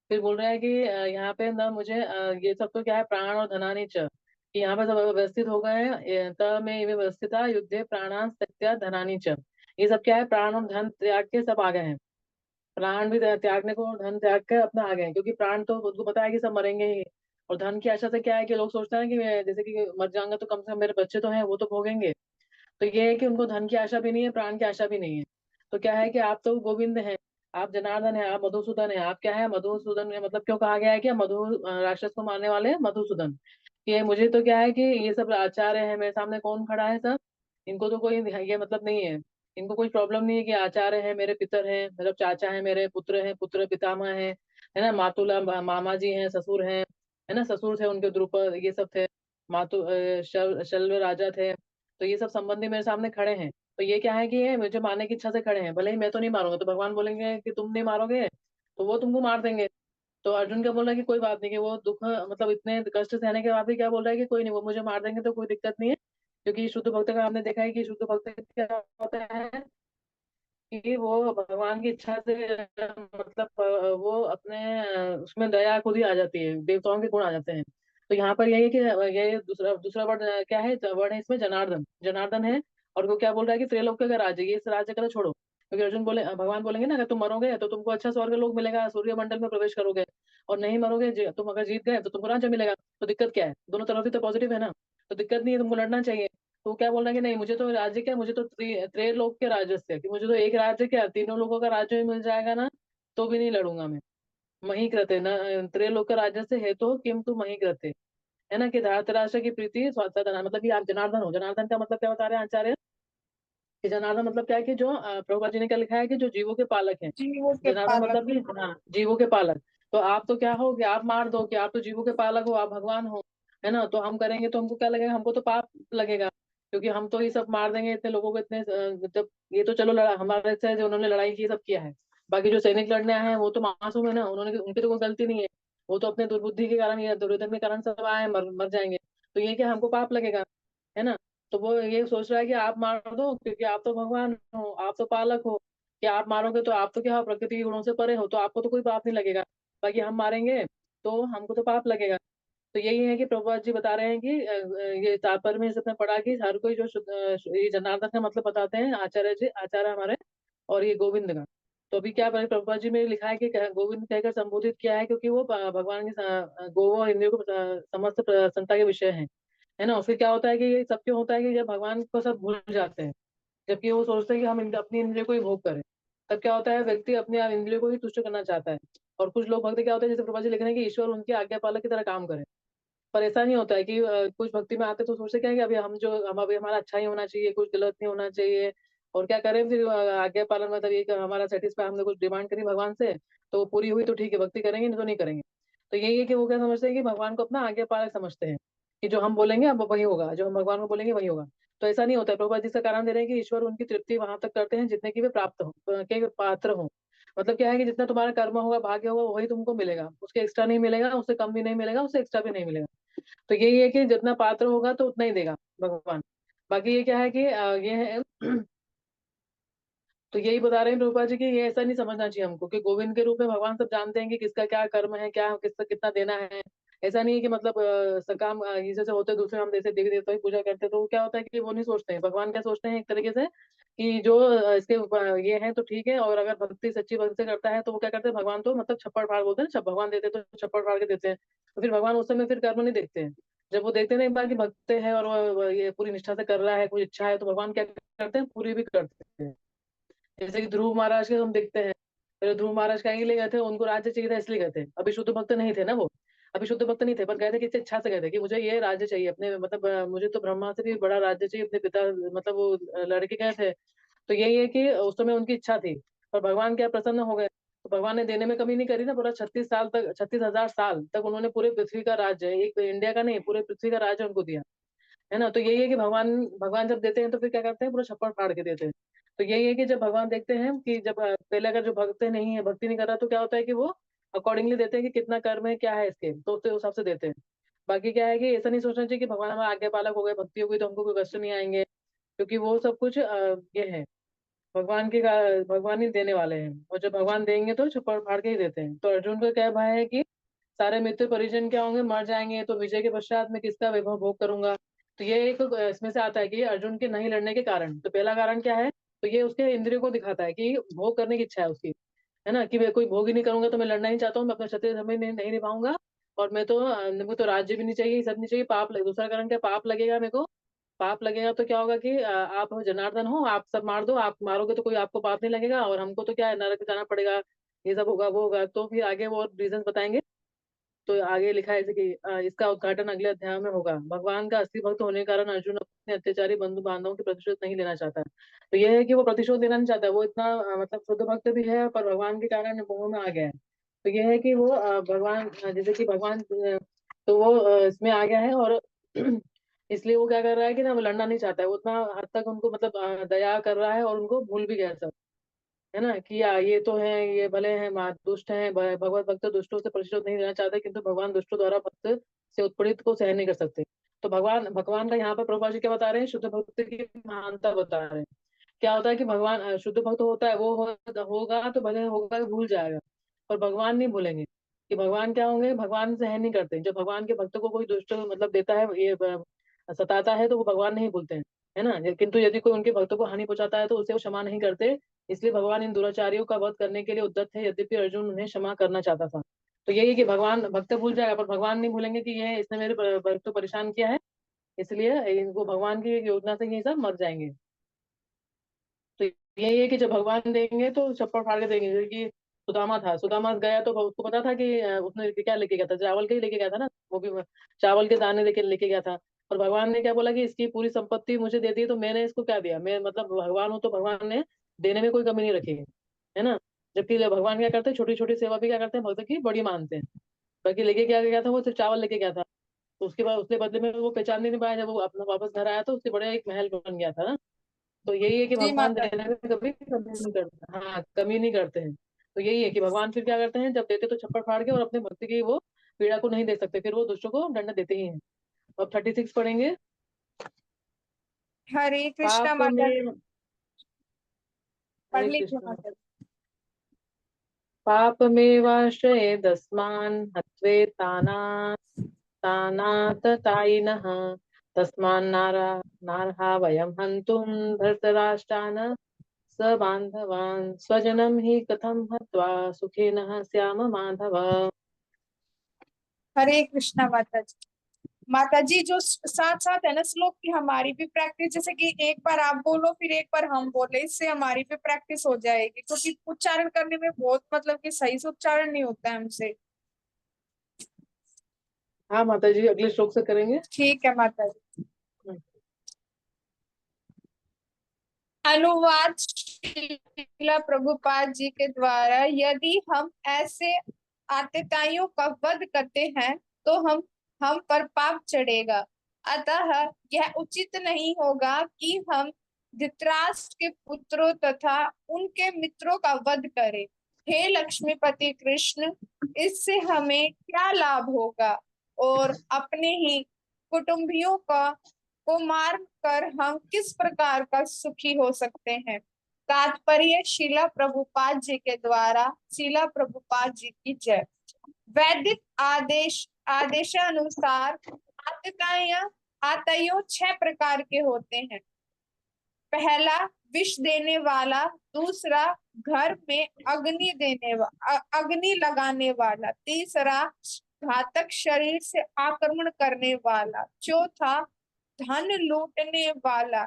फिर बोल रहा है कि यहाँ पे ना मुझे ये सब तो क्या है, प्राण और धनानि च, कि यहाँ पे सब व्यवस्थित हो गए हैं, त में व्यवस्थिता युद्धे प्राणां त्यक्त्वा धनानि च। ये सब क्या है, प्राण और धन त्याग के सब आ गए हैं, प्राण भी त्यागने को, धन त्याग के अपना आ गए हैं, क्योंकि प्राण तो उनको पता है कि सब मरेंगे ही। और धन की आशा से क्या है कि लोग सोचते हैं कि मैं जैसे कि मर जाऊंगा तो कम से कम मेरे बच्चे तो हैं वो तो भोगेंगे। तो ये है कि उनको धन की आशा भी नहीं है, प्राण की आशा भी नहीं है। तो क्या है कि आप तो गोविंद हैं, आप जनार्दन है, आप मधुसूदन है, आप क्या है मधुसूदन है, मतलब क्यों कहा गया है कि राक्षस को मारने वाले हैं मधुसूदन। ये मुझे तो क्या है कि ये सब आचार्य है मेरे सामने, कौन खड़ा है सब, इनको तो कोई ये मतलब नहीं है, इनको कोई प्रॉब्लम नहीं है कि आचार्य है मेरे पितर हैं, मतलब चाचा है मेरे, पुत्र हैं, पुत्र पितामह है ना, मातुला मामा जी हैं, ससुर हैं, है ना, ससुर थे उनके द्रुपद, ये सब थे, शल्व राजा थे। तो ये सब संबंधी मेरे सामने खड़े हैं, तो ये क्या है कि ये मुझे मारने की इच्छा से खड़े हैं, भले ही मैं तो नहीं मारूंगा, तो भगवान बोलेंगे कि तुम नहीं मारोगे तो वो तुमको मार देंगे। तो अर्जुन क्या बोल रहा है कि कोई बात नहीं, कि वो दुख मतलब इतने कष्ट सहने के बाद भी क्या बोल रहा है कि कोई नहीं, वो मुझे मार देंगे तो कोई दिक्कत नहीं है। क्योंकि शुद्ध भक्त का हमने देखा है कि शुद्ध भक्त क्या होता है कि वो भगवान की इच्छा से मतलब वो अपने उसमें दया खुद ही आ जाती है, देवताओं के गुण आ जाते हैं। तो यहाँ पर यही है कि ये दूसरा दूसरा वर्ड क्या है, वर्ड है इसमें जनार्दन, जनार्दन है। और वो क्या बोल रहा है कि त्रैलोक का राज्य, ये इस राज्य का तो छोड़ो, क्योंकि अर्जुन बोले, भगवान बोलेंगे ना, अगर तुम मरोगे तो तुमको अच्छा स्वर्ग लोक मिलेगा, सूर्य मंडल में प्रवेश करोगे, और नहीं मरोगे, तुम अगर जीत गए तो तुमको राज्य मिलेगा। तो दिक्कत क्या है, दोनों तरफ ही तो पॉजिटिव है ना, तो दिक्कत नहीं है, तुमको लड़ना चाहिए। तो वो क्या बोल रहा है कि नहीं, मुझे तो राज्य क्या, मुझे तो त्रैलोक के राज्य से, कि मुझे तो एक राज्य क्या तीनों लोगों का राज्य भी मिल जाएगा ना, तो भी नहीं लड़ूंगा मैं। मही कृते न त्रैलोक राज्य से हेतु किम तू मही कृते, है ना, कि धृतराष्ट्र की प्रीति सदा, मतलब कि आप जनार्दन हो। जनार्दन का मतलब क्या बता रहे हैं आचार्य, कि जनार्दन मतलब क्या है कि जो प्रभुपाद जी ने क्या लिखा है कि जो जीवों के पालक हैं। जीवों के जनार्दन पालक। मतलब कि हाँ, जीवों के पालक। तो आप तो क्या हो कि आप मार दो, कि आप तो जीवों के पालक हो, आप भगवान हो, है ना। तो हम करेंगे तो हमको क्या लगेगा, हमको तो पाप लगेगा, क्योंकि हम तो ये सब मार देंगे इतने लोगों को, इतने जब ये तो चलो लड़ा हमारे से जो उन्होंने लड़ाई की सब किया है। बाकी जो सैनिक लड़ने आए हैं वो तो मासूम है ना, उन्होंने उनकी तो कोई गलती नहीं है। वो तो अपने दुर्बुद्धि के कारण या दुर्योधन के कारण सब आए हैं, मर जाएंगे। तो ये क्या हमको पाप लगेगा, है ना। तो वो ये सोच रहा है कि आप मार दो, क्योंकि आप तो भगवान हो, आप तो पालक हो, कि आप मारोगे तो आप तो क्या हो, प्रकृति के गुणों से परे हो, तो आपको तो कोई पाप नहीं लगेगा। बाकी हम मारेंगे तो हमको तो पाप लगेगा। तो यही है कि प्रभुपाद जी बता रहे हैं कि ये तात्पर्य में इसने पढ़ा कि हर कोई जो ये जनार्दन का मतलब बताते हैं आचार्य जी, आचार्य हमारे, और ये गोविंद का। तो अभी क्या प्रभुपाद जी में लिखा है कि गोविंद कहकर संबोधित किया है, क्योंकि वो भगवान की गो और इंद्रियों को समस्त प्रसन्नता के विषय है ना। और फिर क्या होता है कि ये सब क्यों होता है कि जब भगवान को सब भूल जाते हैं, जबकि वो सोचते हैं कि हम अपनी इंद्रियों को ही भोग करें, तब क्या होता है व्यक्ति अपने आप इंद्रियों को ही तुष्ट करना चाहता है। और कुछ लोग भक्त क्या होते हैं, जैसे प्रभुपाद जी लिख रहे हैं कि ईश्वर उनके आज्ञा पालक की तरह काम करे। पर ऐसा नहीं होता है कि कुछ भक्ति में आते तो सोचते क्या है कि अभी हम अभी हमारा अच्छा ही होना चाहिए, कुछ गलत नहीं होना चाहिए। और क्या करें फिर आज्ञा पालन मतलब ये कि हमारा सेटिस्फाई, हमने कुछ डिमांड करी भगवान से तो वो पूरी हुई तो ठीक है, भक्ति करेंगे, नहीं तो नहीं करेंगे। तो यही है कि वो क्या समझते हैं कि भगवान को अपना आज्ञा पालक समझते हैं, कि जो हम बोलेंगे अब वही होगा, जो हम भगवान को बोलेंगे वही होगा। तो ऐसा नहीं होता है। प्रभुपाद जी इसका कारण दे रहे हैं कि ईश्वर उनकी तृप्ति वहां तक करते हैं जितने की वे प्राप्त हो, के पात्र हो। मतलब क्या है कि जितना तुम्हारा कर्म होगा, भाग्य होगा, वही तुमको मिलेगा, उसके एक्स्ट्रा नहीं मिलेगा, उससे कम भी नहीं मिलेगा, उससे एक्स्ट्रा भी नहीं मिलेगा। तो यही है कि जितना पात्र होगा तो उतना ही देगा भगवान। बाकी ये क्या है कि ये है तो यही बता रहे हैं प्रभुपाद जी कि ये ऐसा नहीं समझना चाहिए हमको कि गोविंद के रूप में भगवान सब जानते हैं कि किसका क्या कर्म है, क्या किसका कितना देना है। ऐसा नहीं है कि मतलब सकाम ये जैसे होते दूसरे हम जैसे देवी देवता की पूजा करते हैं, तो वो क्या होता है कि वो नहीं सोचते हैं, भगवान क्या सोचते हैं एक तरीके से कि जो इसके ये है तो ठीक है। और अगर भक्ति सच्ची भक्ति से करता है तो वो क्या करते हैं, भगवान तो मतलब छप्पड़ फाड़ बोलते हैं ना, भगवान देते हैं तो छप्पड़ फाड़ के देते हैं। तो फिर भगवान उस समय फिर कर्म नहीं देखते हैं। जब वो देखते हैं ना एक बार की भक्त है और वो ये पूरी निष्ठा से कर रहा है, कुछ इच्छा है, तो भगवान क्या करते हैं, पूरी भी करते हैं। जैसे कि ध्रुव महाराज के हम देखते हैं, पहले ध्रुव महाराज कहीं के लिए गए थे, उनको राज्य चाहिए था इसलिए गए थे, अभी शुद्ध भक्त नहीं थे ना वो, अभी शुद्ध भक्त नहीं थे, पर गए थे किसी इच्छा से गए थे कि मुझे ये राज्य चाहिए अपने, मतलब मुझे तो ब्रह्मा से भी बड़ा राज्य चाहिए अपने पिता, मतलब वो लड़के गए थे। तो यही है कि उस समय उनकी इच्छा थी, पर भगवान क्या प्रसन्न हो गए, तो भगवान ने देने में कमी नहीं करी ना, पूरा 36 साल तक, 36,000 साल तक उन्होंने पूरे पृथ्वी का राज्य, एक इंडिया का नहीं पूरे पृथ्वी का राज्य उनको दिया, है ना। तो यही है कि भगवान भगवान जब देते हैं तो फिर क्या करते हैं, पूरा छप्पड़ फाड़ के देते हैं। तो यही है कि जब भगवान देखते हैं कि जब पहले अगर जो भक्त नहीं है, भक्ति नहीं कर रहा, तो क्या होता है कि वो अकॉर्डिंगली देते हैं कि कितना कर्म है क्या है इसके, तो उसके हिसाब से देते हैं। बाकी क्या है कि ऐसा नहीं सोचना चाहिए कि भगवान हमारा आज्ञा पालक हो गए, भक्ति हो गई तो हमको कोई कष्ट नहीं आएंगे, क्योंकि वो सब कुछ ये है भगवान के भगवान ही देने वाले हैं, और जब भगवान देंगे तो छप्पड़ फाड़ के ही देते हैं। तो अर्जुन का क्या भय है कि सारे मित्र परिजन क्या होंगे, मर जाएंगे, तो विजय के पश्चात में किसका वैभव भोग करूंगा। तो ये एक इसमें से आता है कि अर्जुन के नहीं लड़ने के कारण, तो पहला कारण क्या है, तो ये उसके इंद्रियों को दिखाता है कि भोग करने की इच्छा है उसकी, है ना, कि मैं कोई भोग ही नहीं करूंगा तो मैं लड़ना ही चाहता हूँ, मैं अपना क्षत्रिय धर्म ही नहीं निभाऊंगा। और मैं तो मेरे को तो राज्य भी नहीं चाहिए, ये सब नहीं चाहिए, पाप लगे, दूसरा कारण क्या, पाप लगेगा मेरे को। पाप लगेगा तो क्या होगा कि आप जनार्दन हो, आप सब मार दो, आप मारोगे तो कोई आपको पाप नहीं लगेगा, और हमको तो क्या है, नरक जाना पड़ेगा, ये सब होगा वो होगा। तो फिर आगे वो रीजन बताएंगे। तो आगे लिखा है जैसे कि इसका उद्घाटन अगले अध्याय में होगा। भगवान का असली भक्त होने के कारण अर्जुन अपने अत्याचारी बंधु बांधवों की प्रतिशोध नहीं लेना चाहता है। तो यह है कि वो प्रतिशोध लेना नहीं चाहता, वो इतना मतलब शुद्ध भक्त भी है, पर भगवान के कारण मोह में आ गया है। तो यह है कि वो भगवान जैसे कि भगवान तो वो इसमें आ गया है, और इसलिए वो क्या कर रहा है कि ना वो लड़ना नहीं चाहता है, वो उतना हद तक उनको मतलब दया कर रहा है, और उनको भूल भी गया है सब, है ना, कि ये तो है, ये भले हैं दुष्ट हैं, भगवत भक्त दुष्टों से प्रतिशोध नहीं लेना चाहते, किंतु भगवान दुष्टों द्वारा भक्त से उत्पीड़ित को सहन नहीं कर सकते। तो भगवान भगवान का यहाँ पर प्रभुपाद जी क्या बता रहे हैं, शुद्ध भक्त की महानता बता रहे हैं। क्या होता है कि भगवान शुद्ध भक्त होता है, वो होगा तो भले होगा भूल जाएगा, पर भगवान नहीं भूलेंगे। कि भगवान क्या होंगे, भगवान सहन नहीं करते, जब भगवान के भक्त को कोई दुष्ट मतलब देता है, ये सताता है, तो वो भगवान नहीं भूलते हैं, है ना। किंतु यदि कोई उनके भक्तों को हानि पहुंचाता है तो उसे वो क्षमा नहीं करते। इसलिए भगवान इन दुराचारियों का वध करने के लिए उद्यत है, यद्यपि अर्जुन उन्हें क्षमा करना चाहता था। तो यही है कि भगवान भक्त भूल जाएगा, पर भगवान नहीं भूलेंगे कि ये इसने मेरे भक्त को परेशान किया है, इसलिए इनको भगवान की एक योजना से ये सब मर जाएंगे। तो यही है कि जब भगवान देंगे तो छप्पड़ फाड़ के देंगे, जैसे कि सुदामा था, सुदामा गया तो उसको पता था कि उसने क्या लेके गया था, चावल के ही लेके गया था ना, वो भी चावल के दाने लेके लेके गया था। और भगवान ने क्या बोला कि इसकी पूरी संपत्ति मुझे दे दी, तो मैंने इसको क्या दिया, मैं मतलब भगवान हूँ तो भगवान ने देने में कोई कमी नहीं रखी है ना। जबकि भगवान क्या करते हैं, छोटी छोटी सेवा भी क्या करते हैं, भक्त की बड़ी मानते हैं। बाकी लेके क्या गया था, वो सिर्फ चावल लेके गया था। तो उसके बाद उसके बदले में वो पहचान नहीं पाया, जब वो अपना वापस घर आया तो उससे बड़ा एक महल बन गया था ना। तो यही है कि जी भगवान माता देने में कभी कमी नहीं करते, हाँ कमी नहीं करते हैं। तो यही है कि भगवान फिर क्या करते हैं, जब देते तो छप्पर फाड़ के, और अपने भक्त की वो पीड़ा को नहीं दे सकते, फिर वो दुष्टों को दंड देते ही हैं। अब 36 पढ़ेंगे। हरे कृष्णा पाप माता जी। में, पढ़ हरे लीजिए कृष्ण। माता जी। पापमेवाश्रयेदस्मान् हत्वेतानाततायिनः तस्मान्नारा नार्हा वयं हन्तुं धृतराष्ट्रान् स बान्धवान् स्वजनं हि कथं हत्वा सुखिनः स्याम माधव। हरे कृष्णा माता जी। माता जी जो साथ साथ है ना श्लोक की, हमारी भी प्रैक्टिस, जैसे कि एक बार आप बोलो फिर एक बार हम बोले, इससे हमारी भी प्रैक्टिस हो जाएगी, क्योंकि उच्चारण करने में बहुत मतलब कि सही से उच्चारण नहीं होता है हमसे। हाँ माता जी, अगले श्लोक से करेंगे। ठीक है माता जी। अनुवाद श्रीला प्रभुपाद जी के द्वारा, यदि हम ऐसे आतताइयों का वध करते हैं तो हम पर पाप चढ़ेगा। अतः यह उचित नहीं होगा कि हम धृतराष्ट्र के पुत्रों तथा उनके मित्रों का वध करें। हे लक्ष्मीपति कृष्ण, इससे हमें क्या लाभ होगा और अपने ही कुटुंबियों का को मार कर हम किस प्रकार का सुखी हो सकते हैं। तात्पर्य शिला प्रभुपाद जी के द्वारा। शिला प्रभुपाद जी की जय। वैदिक आदेशानुसार आतयो 6 प्रकार के होते हैं। पहला विष देने वाला, दूसरा घर में अग्नि लगाने वाला, तीसरा घातक शरीर से आक्रमण करने वाला, चौथा धन लूटने वाला,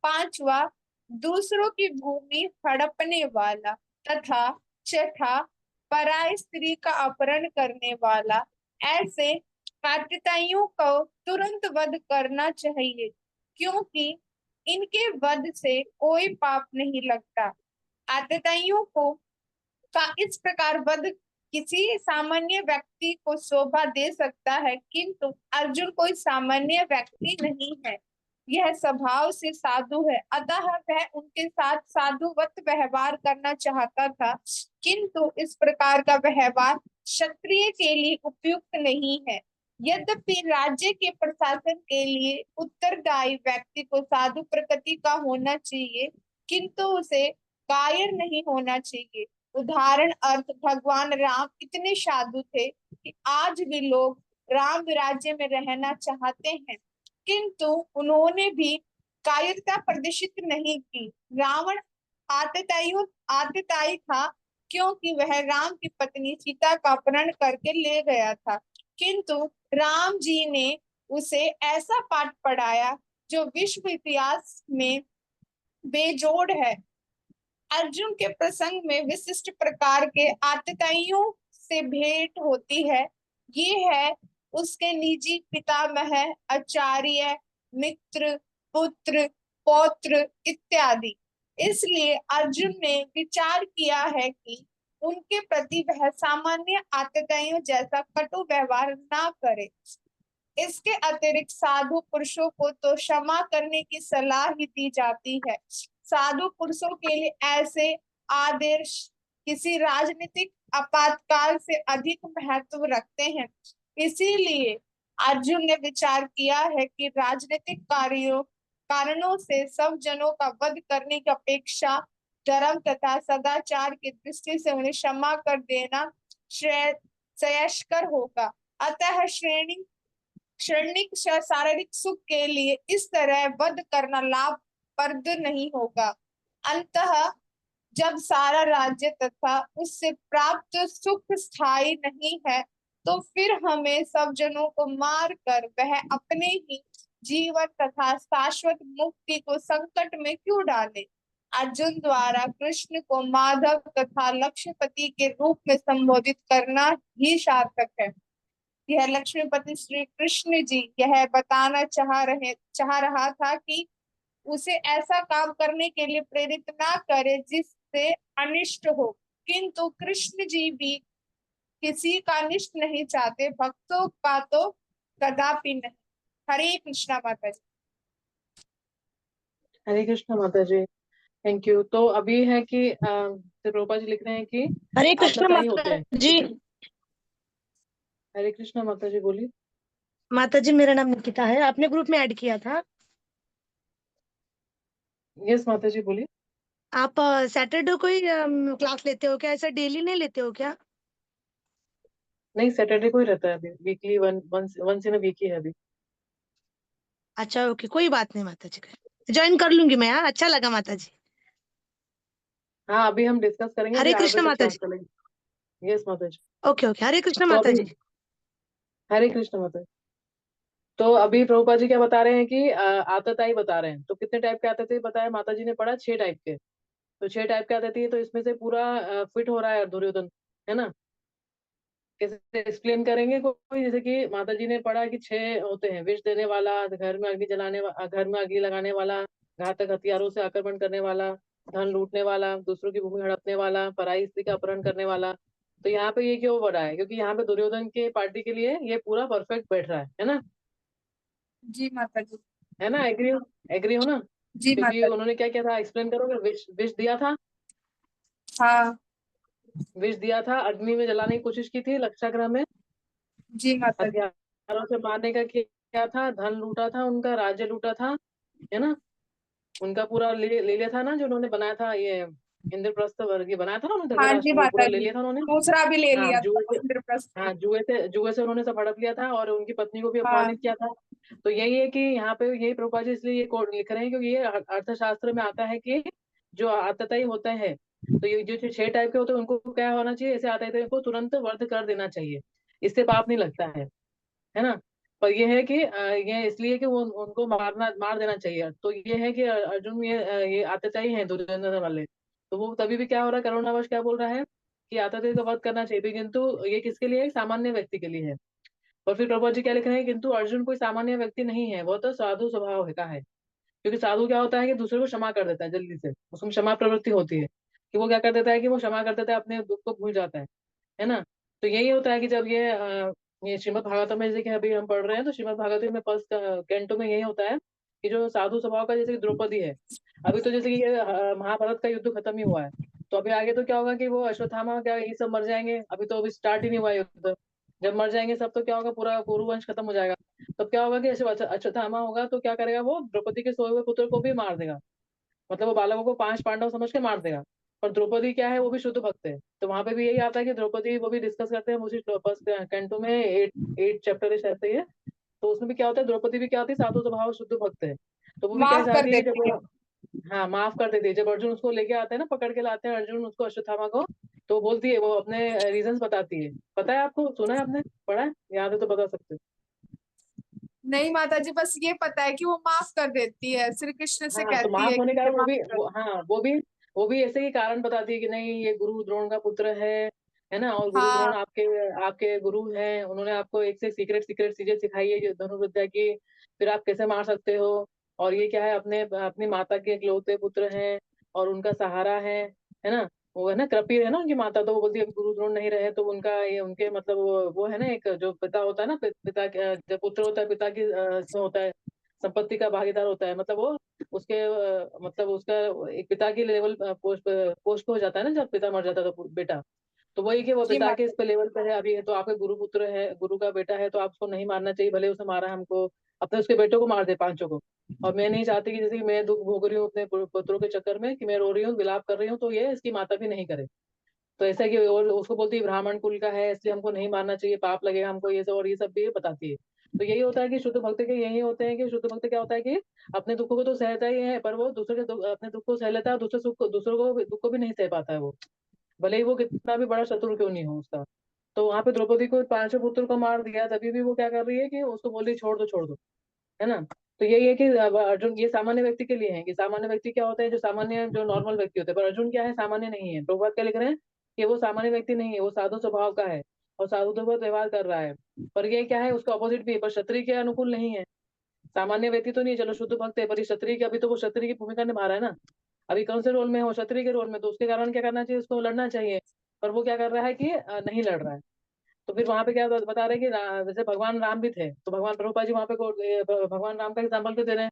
पांचवा दूसरों की भूमि हड़पने वाला, तथा छठा पराई स्त्री का अपहरण करने वाला। ऐसे कातताइयों को तुरंत वध करना चाहिए, क्योंकि इनके वध से कोई पाप नहीं लगता। आतताइयों को का इस प्रकार वध किसी सामान्य व्यक्ति को शोभा दे सकता है, किंतु अर्जुन कोई सामान्य व्यक्ति नहीं है, यह स्वभाव से साधु है। अतः वह उनके साथ साधुवत व्यवहार करना चाहता था, किंतु इस प्रकार का व्यवहार क्षत्रिय के लिए उपयुक्त नहीं है। यद्यपि राज्य के प्रशासन के लिए उत्तरदायी व्यक्ति को साधु प्रकृति का होना चाहिए, किंतु उसे कायर नहीं होना चाहिए। उदाहरण अर्थ भगवान राम इतने साधु थे कि आज भी लोग राम राज्य में रहना चाहते हैं, किंतु उन्होंने भी कायरता प्रदर्शित नहीं की। रावण आतताई था, क्योंकि वह राम की पत्नी सीता का अपहरण करके ले गया था, किंतु राम जी ने उसे ऐसा पाठ पढ़ाया जो विश्व इतिहास में बेजोड़ है। अर्जुन के प्रसंग में विशिष्ट प्रकार के आतताइयों से भेंट होती है। ये है उसके निजी पितामह, आचार्य, मित्र, पुत्र, पौत्र इत्यादि। इसलिए अर्जुन ने विचार किया है कि उनके प्रति वह सामान्य आतताइयों जैसा कटु व्यवहार ना करे। इसके अतिरिक्त साधु पुरुषों को तो क्षमा करने की सलाह ही दी जाती है। साधु पुरुषों के लिए ऐसे आदेश किसी राजनीतिक आपातकाल से अधिक महत्व रखते हैं। इसीलिए अर्जुन ने विचार किया है कि राजनीतिक कारणों से सब जनों का वध करने की अपेक्षा धर्म तथा सदाचार की दृष्टि से उन्हें क्षमा कर देना श्रेयस्कर होगा। अतः क्षणिक शारीरिक सुख के लिए इस तरह वध करना लाभप्रद नहीं होगा। अंतः जब सारा राज्य तथा उससे प्राप्त सुख स्थायी नहीं है, तो फिर हमें सब जनों को मार कर वह अपने ही जीवन तथा शाश्वत मुक्ति को संकट में क्यों डाले। अर्जुन द्वारा कृष्ण को माधव तथा लक्ष्मीपति के रूप में संबोधित करना ही सार्थक है। यह लक्ष्मीपति श्री कृष्ण जी यह बताना चाह रहा था कि उसे ऐसा काम करने के लिए प्रेरित ना करे जिससे अनिष्ट हो, किंतु कृष्ण जी भी किसी का अनिष्ट नहीं चाहते, भक्तों का तो कदापि नहीं। हरे कृष्णा माता जी। हरे कृष्ण माता जी। Thank you. तो अभी है कि रूपा जी लिख रहे हैं कि हरे कृष्ण आतताई होते माता हैं। जी। हरे कृष्ण माता जी बोलिए। माता जी मेरा नाम निकिता है, आपने ग्रुप में ऐड किया था। यस माता जी बोलिए। आप सैटरडे को ही क्लास लेते हो क्या? ऐसा डेली नहीं लेते हो क्या? नहीं, सैटरडे को ही रहता है अभी, weekly once in a week ही है अभी। अच्छा ओके, कोई बात नहीं माता जी, ज्वाइन कर लूंगी मैं। हाँ, अच्छा लगा माता जी। हाँ, अभी हम डिस्कस करेंगे, अभी हरे 8 कृष्ण बजे तक माता क्लास जी। चलेगी। यस माता जी। ओके ओके, हरे कृष्ण तो माता अभी जी। हरे कृष्ण माता जी। तो अभी प्रभुपा जी क्या बता रहे हैं कि आतताई बता रहे हैं। तो कितने टाइप के आतताई बताया माता जी ने पढ़ा? 6 टाइप के। तो 6 टाइप के आतताई है, तो इसमें से पूरा फिट हो रहा है दुर्योधन, है ना? कैसे एक्सप्लेन करेंगे कोई? जैसे कि माता जी ने पढ़ा कि 6 होते हैं: विष देने वाला, घर में अग्नि घर में अग्नि लगाने वाला, घातक हथियारों से आक्रमण करने वाला, धन लूटने वाला, दूसरों की भूमि हड़पने वाला, पराई स्त्री का अपहरण करने वाला। तो यहाँ पे ये क्यों बढ़ा है? क्योंकि यहाँ पे दुर्योधन के पार्टी के लिए ये पूरा परफेक्ट बैठ रहा है ना? जी माता जी। है ना? एग्री हो ना? जी क्योंकि माता जी। उन्होंने क्या किया था, एक्सप्लेन करोगे? विष विष दिया था। हाँ। विष दिया था, अग्नि में जलाने की कोशिश की थी लक्षागृह में, जी माता जी। हथियारों से मारने का किया था, धन लूटा था, उनका राज्य लूटा था, है ना? उनका पूरा ले लिया था ना, जो उन्होंने बनाया था ये इंद्रप्रस्थ वर्ग, ये बनाया था ना उन्होंने हाँ जी धृतराष्ट्र, वो पूरा माता ले जी, लिया था उन्होंने। दूसरा भी ले हाँ लिया था जुए से। इंद्रप्रस्थ हाँ को। जुए से उन्होंने सब हड़प लिया था, और उनकी पत्नी को भी हाँ। अपमानित किया था। तो यही है कि यहाँ पे यही प्रभुपाद जी इसलिए ये कोड लिख रहे हैं, क्योंकि ये अर्थशास्त्र में आता है कि जो आतताई होते हैं, तो ये जो 6 टाइप के होते हैं, उनको क्या होना चाहिए? ऐसे आतताई को तुरंत वध कर देना चाहिए, इससे पाप नहीं लगता है ना? पर ये है कि ये इसलिए कि वो उनको मार देना चाहिए। तो ये है कि अर्जुन ये आतताई हैं दुर्योधन वाले। तो वो तभी भी क्या हो रहा है, करुणावश क्या बोल रहा है कि आतताई का वध करना चाहिए, किंतु ये किसके लिए है? सामान्य व्यक्ति के लिए है। और फिर प्रभुपाद जी क्या लिख रहे हैं? किंतु अर्जुन कोई सामान्य व्यक्ति नहीं है, वो तो साधु स्वभाव का है। क्योंकि साधु क्या होता है कि दूसरे को क्षमा कर देता है जल्दी से, उसमें क्षमा प्रवृत्ति होती है कि वो क्या कर देता है कि वो क्षमा कर देता है, अपने दुख को भूल जाता है ना? तो यही होता है कि जब ये श्रीमद् भागवतम में, जैसे कि अभी हम पढ़ रहे हैं, तो श्रीमद् भागवतम में फर्स्ट कैंटो में यही होता है कि जो साधु स्वभाव का, जैसे कि द्रौपदी है। अभी तो जैसे कि ये महाभारत का युद्ध खत्म ही हुआ है, तो अभी आगे तो क्या होगा कि वो अश्वत्थामा क्या ये सब मर जाएंगे। अभी तो अभी स्टार्ट ही नहीं हुआ है युद्ध। जब मर जाएंगे सब, तो क्या होगा, पूरा कुरुवंश खत्म हो जाएगा। तब क्या होगा कि अश्वत्थामा होगा, तो क्या करेगा, वो द्रौपदी के सोए हुए पुत्र को भी मार देगा। मतलब वो बालकों को 5 पांडव समझ के मार देगा। पर द्रौपदी क्या है, वो भी शुद्ध भक्त है। तो वहां पे भी यही आता है कि द्रौपदी, वो भी डिस्कस करते हैं उसी फर्स्ट कैंटो में, 8 चैप्टर है शायद से ये। तो उसमें भी क्या होता है, द्रौपदी भी क्या होती है, साधु स्वभाव शुद्ध भक्त है। तो वो भी क्या माफ कर चाहती है, जब देती है। वो, हाँ, माफ कर देती है। जब अर्जुन उसको लेके आते हैं ना, पकड़ के लाते हैं अर्जुन उसको, अश्वत्थामा को, तो बोलती है, वो अपने रीजंस बताती है। पता है आपको? सुना है आपने? पढ़ा है? याद है तो बता सकते हो। नहीं माता जी, बस ये पता है कि वो माफ कर देती है, श्री कृष्ण से हाँ, तो कहती माफ है कि होने का मुझे वो माफ भी कर। हाँ, वो भी ऐसे ही कारण बताती है कि नहीं, ये गुरु द्रोण का पुत्र है ना? और गुरु हाँ। द्रोण आपके आपके गुरु हैं, उन्होंने आपको एक से सीक्रेट सीक्रेट चीजें सिखाई है, जो धनुर्विद्या की। फिर आप कैसे मार सकते हो? और ये क्या है, अपने अपनी माता के इकलौते पुत्र हैं, और उनका सहारा है ना? वो है ना, कृपी है ना उनकी माता। तो वो बोलती है, अभी गुरु द्रोण नहीं रहे तो उनका ये, उनके मतलब वो है ना, एक जो पिता होता है ना, पिता जो पुत्र होता है, पिता की इसमें होता है, संपत्ति का भागीदार होता है। मतलब वो उसके मतलब उसका एक पिता की लेवल पोस्ट पोस्ट पे हो जाता है ना, जब पिता मर जाता है तो बेटा। तो वही कि वो जी पिता के माता इस पे लेवल पे है अभी, है तो आपके गुरु पुत्र है, गुरु का बेटा है, तो आप उसको नहीं मारना चाहिए, भले उसने मारा हमको। अपने उसके बेटों को मार दे, पांचों को। और मैं नहीं चाहती कि जैसे कि मैं दुख भोग रही हूँ अपने पुत्रों के चक्कर में, कि मैं रो रही हूँ, विलाप कर रही हूँ, तो ये इसकी माता भी नहीं करे। तो ऐसा कि, और उसको बोलती है ब्राह्मण कुल का है, इसलिए हमको नहीं मारना चाहिए, पाप लगेगा हमको, ये सब और ये सब भी बताती है। तो यही होता है कि शुद्ध भक्त के यही होते हैं कि शुद्ध भक्त क्या होता है कि अपने दुखों को तो सहता ही है, पर वो दूसरे के अपने दुख को सह लेता है, और दूसरों को दुख को भी नहीं सह पाता है वो, भले ही वो कितना भी बड़ा शत्रु क्यों नहीं हो उसका। तो वहां पे द्रौपदी को 5 पुत्र को मार दिया, तभी भी वो क्या कर रही है कि उसको बोल रही है, छोड़ दो छोड़ दो, है ना? तो यही है कि अब अर्जुन ये सामान्य व्यक्ति के लिए है कि सामान्य व्यक्ति क्या होता है, जो सामान्य जो नॉर्मल व्यक्ति होते हैं, पर अर्जुन क्या है, सामान्य नहीं है। प्रभुपाद क्या लिख रहे हैं कि वो सामान्य व्यक्ति नहीं है, वो साधु स्वभाव का है और साधु तो व्यवहार कर रहा है। पर ये क्या है, उसका ऑपोजिट भी है, पर क्षत्रिय के अनुकूल नहीं है। सामान्य व्यक्ति तो नहीं है, चलो शुद्ध भक्त है, पर ये क्षत्रिय की, अभी तो वो क्षत्रिय की भूमिका निभा रहा है ना, अभी कौन से रोल में हो, क्षत्रिय के रोल में, तो उसके कारण क्या करना चाहिए, उसको लड़ना चाहिए। पर वो क्या कर रहा है कि नहीं लड़ रहा है। तो फिर वहां पे क्या बता रहे हैं कि जैसे भगवान राम भी थे, तो भगवान प्रभुपा जी वहां पे भगवान राम का एग्जाम्पल क्यों दे रहे हैं,